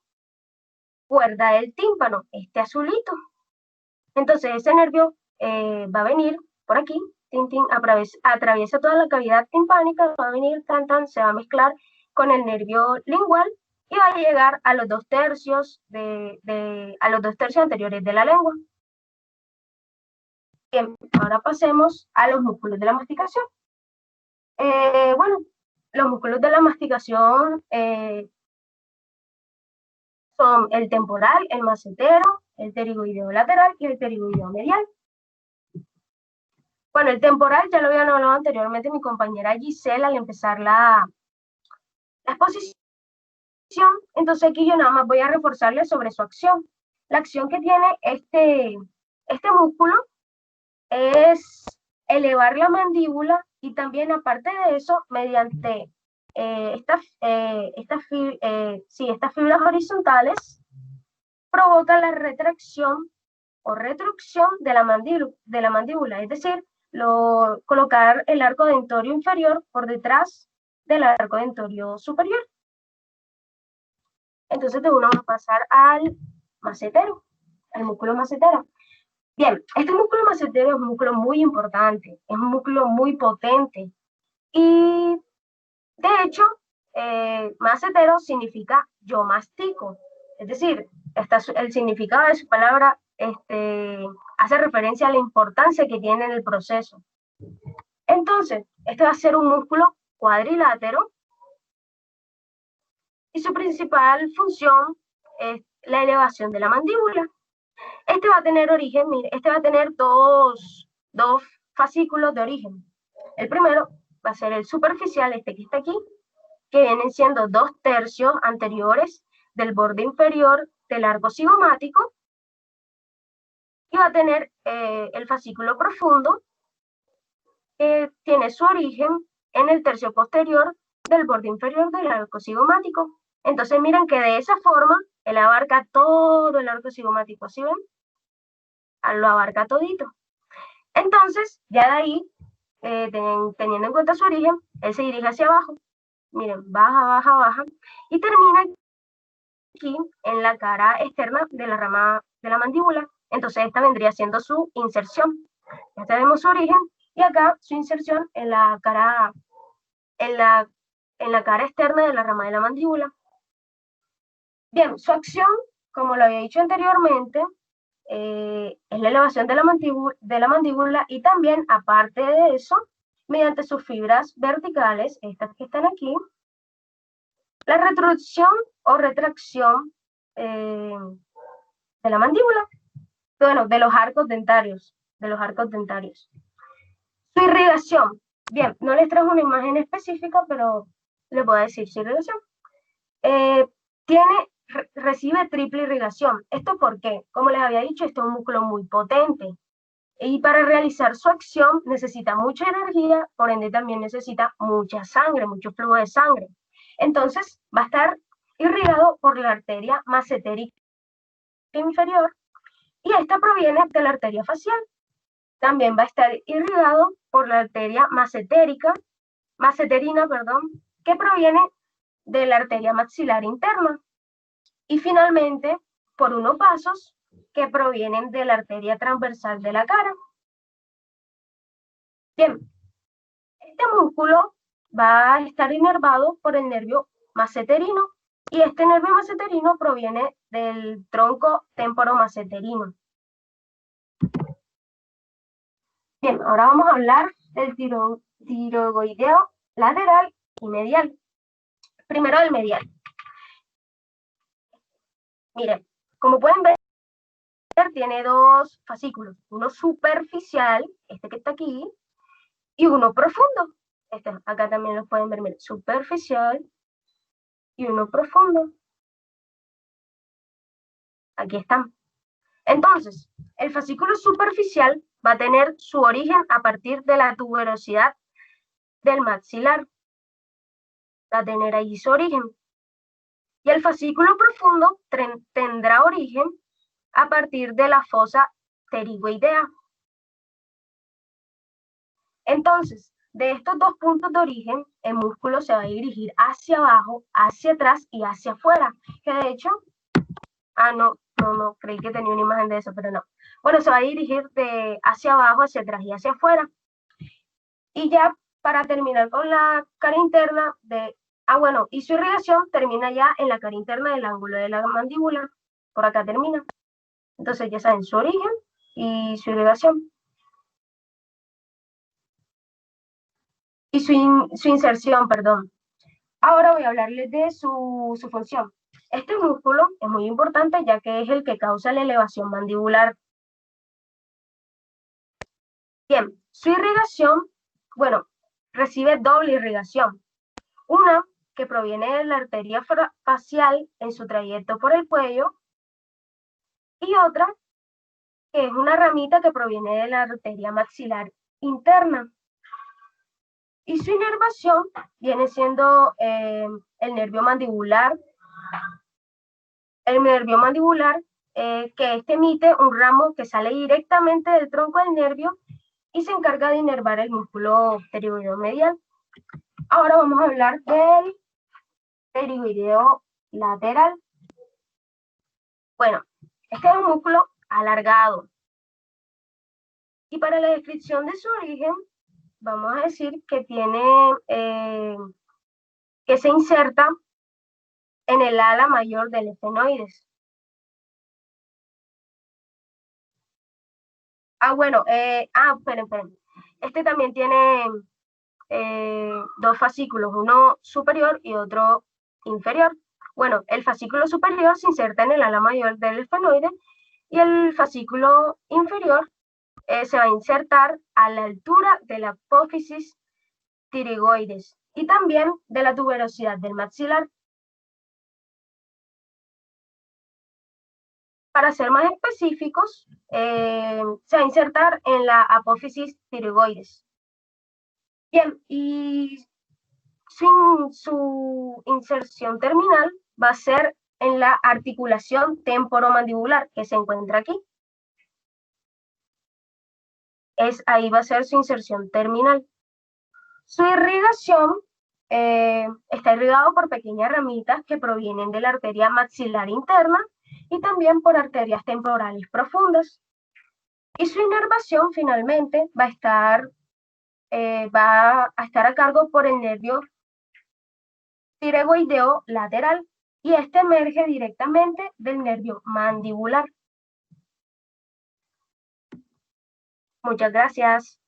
cuerda del tímpano, este azulito. Entonces, ese nervio va a venir por aquí, atraviesa toda la cavidad timpánica, va a venir, se va a mezclar con el nervio lingual y va a llegar a los 2 tercios a los 2 tercios anteriores de la lengua. Bien, ahora pasemos a los músculos de la masticación. Bueno, los músculos de la masticación son el temporal, el macetero, el pterigoideo lateral y el pterigoideo medial. Bueno, el temporal ya lo habían hablado anteriormente mi compañera Gisela al empezar la exposición. Entonces aquí yo nada más voy a reforzarle sobre su acción. La acción que tiene este músculo es elevar la mandíbula y también aparte de eso, mediante estas fibras horizontales, provoca la retracción o retrucción de la mandíbula, es decir, colocar el arco dentorio inferior por detrás del arco dentorio superior. Entonces de uno vamos a pasar al macetero, al músculo macetero. Bien, este músculo macetero es un músculo muy importante, es un músculo muy potente y de hecho, macetero significa yo mastico, es decir, el significado de su palabra hace referencia a la importancia que tiene en el proceso. Entonces, este va a ser un músculo cuadrilátero y su principal función es la elevación de la mandíbula. Este va a tener origen, mire, este va a tener dos fascículos de origen. El primero va a ser el superficial, este que está aquí, que vienen siendo 2 tercios anteriores del borde inferior del arco cigomático, y va a tener el fascículo profundo, que tiene su origen en el tercio posterior del borde inferior del arco cigomático. Entonces miren que de esa forma él abarca todo el arco cigomático, ¿sí ven? Lo abarca todito. Entonces, ya de ahí, teniendo en cuenta su origen, él se dirige hacia abajo. Miren, baja, baja, baja, y termina aquí en la cara externa de la rama de la mandíbula. Entonces esta vendría siendo su inserción. Ya tenemos su origen y acá su inserción en la cara externa de la rama de la mandíbula. Bien, su acción, como lo había dicho anteriormente, es la elevación de la mandíbula y también, aparte de eso, mediante sus fibras verticales, estas que están aquí, la retrucción o retracción de la mandíbula, bueno, de los arcos dentarios, Su irrigación, bien, no les trajo una imagen específica, pero les voy a decir su irrigación. Recibe triple irrigación. ¿Esto por qué? Como les había dicho, esto es un músculo muy potente. Y para realizar su acción necesita mucha energía, por ende también necesita mucha sangre, mucho flujo de sangre. Entonces va a estar irrigado por la arteria massetérica inferior, y esta proviene de la arteria facial. También va a estar irrigado por la arteria masseterina, que proviene de la arteria maxilar interna. Y finalmente, por unos vasos que provienen de la arteria transversal de la cara. Bien, este músculo va a estar inervado por el nervio masseterino, y este nervio masseterino proviene del tronco temporomasseterino. Bien, ahora vamos a hablar del tiroideo lateral y medial. Primero del medial. Miren, como pueden ver, tiene dos fascículos, uno superficial, este que está aquí, y uno profundo. Este, acá también lo pueden ver, miren, superficial y uno profundo. Aquí están. Entonces, el fascículo superficial va a tener su origen a partir de la tuberosidad del maxilar. Va a tener ahí su origen. Y el fascículo profundo tendrá origen a partir de la fosa pterigoidea. Entonces, de estos dos puntos de origen, el músculo se va a dirigir hacia abajo, hacia atrás y hacia afuera. Que de hecho, no, creí que tenía una imagen de eso, pero no. Bueno, se va a dirigir de hacia abajo, hacia atrás y hacia afuera. Y ya para terminar con la cara interna y su irrigación termina ya en la cara interna del ángulo de la mandíbula. Por acá termina. Entonces ya saben su origen y su irrigación. Y su inserción, perdón. Ahora voy a hablarles de su función. Este músculo es muy importante ya que es el que causa la elevación mandibular. Bien, su irrigación, recibe doble irrigación. Una que proviene de la arteria facial en su trayecto por el cuello, y otra que es una ramita que proviene de la arteria maxilar interna. Y su inervación viene siendo el nervio mandibular. El nervio mandibular, que este emite un ramo que sale directamente del tronco del nervio y se encarga de inervar el músculo pterigoideo medial. Ahora vamos a hablar del pterigoideo lateral. Bueno, este es un músculo alargado. Y para la descripción de su origen, vamos a decir que que se inserta en el ala mayor del esfenoides. Esperen. Este también tiene dos fascículos, uno superior y otro inferior. Bueno, el fascículo superior se inserta en el ala mayor del esfenoide y el fascículo inferior se va a insertar a la altura de la apófisis tiroides y también de la tuberosidad del maxilar. Para ser más específicos, se va a insertar en la apófisis tiroides. Bien, y su inserción terminal va a ser en la articulación temporomandibular que se encuentra aquí. Ahí va a ser su inserción terminal. Su irrigación está irrigado por pequeñas ramitas que provienen de la arteria maxilar interna y también por arterias temporales profundas. Y su inervación finalmente va a estar a cargo por el nervio tiroideo lateral, y este emerge directamente del nervio mandibular. Muchas gracias.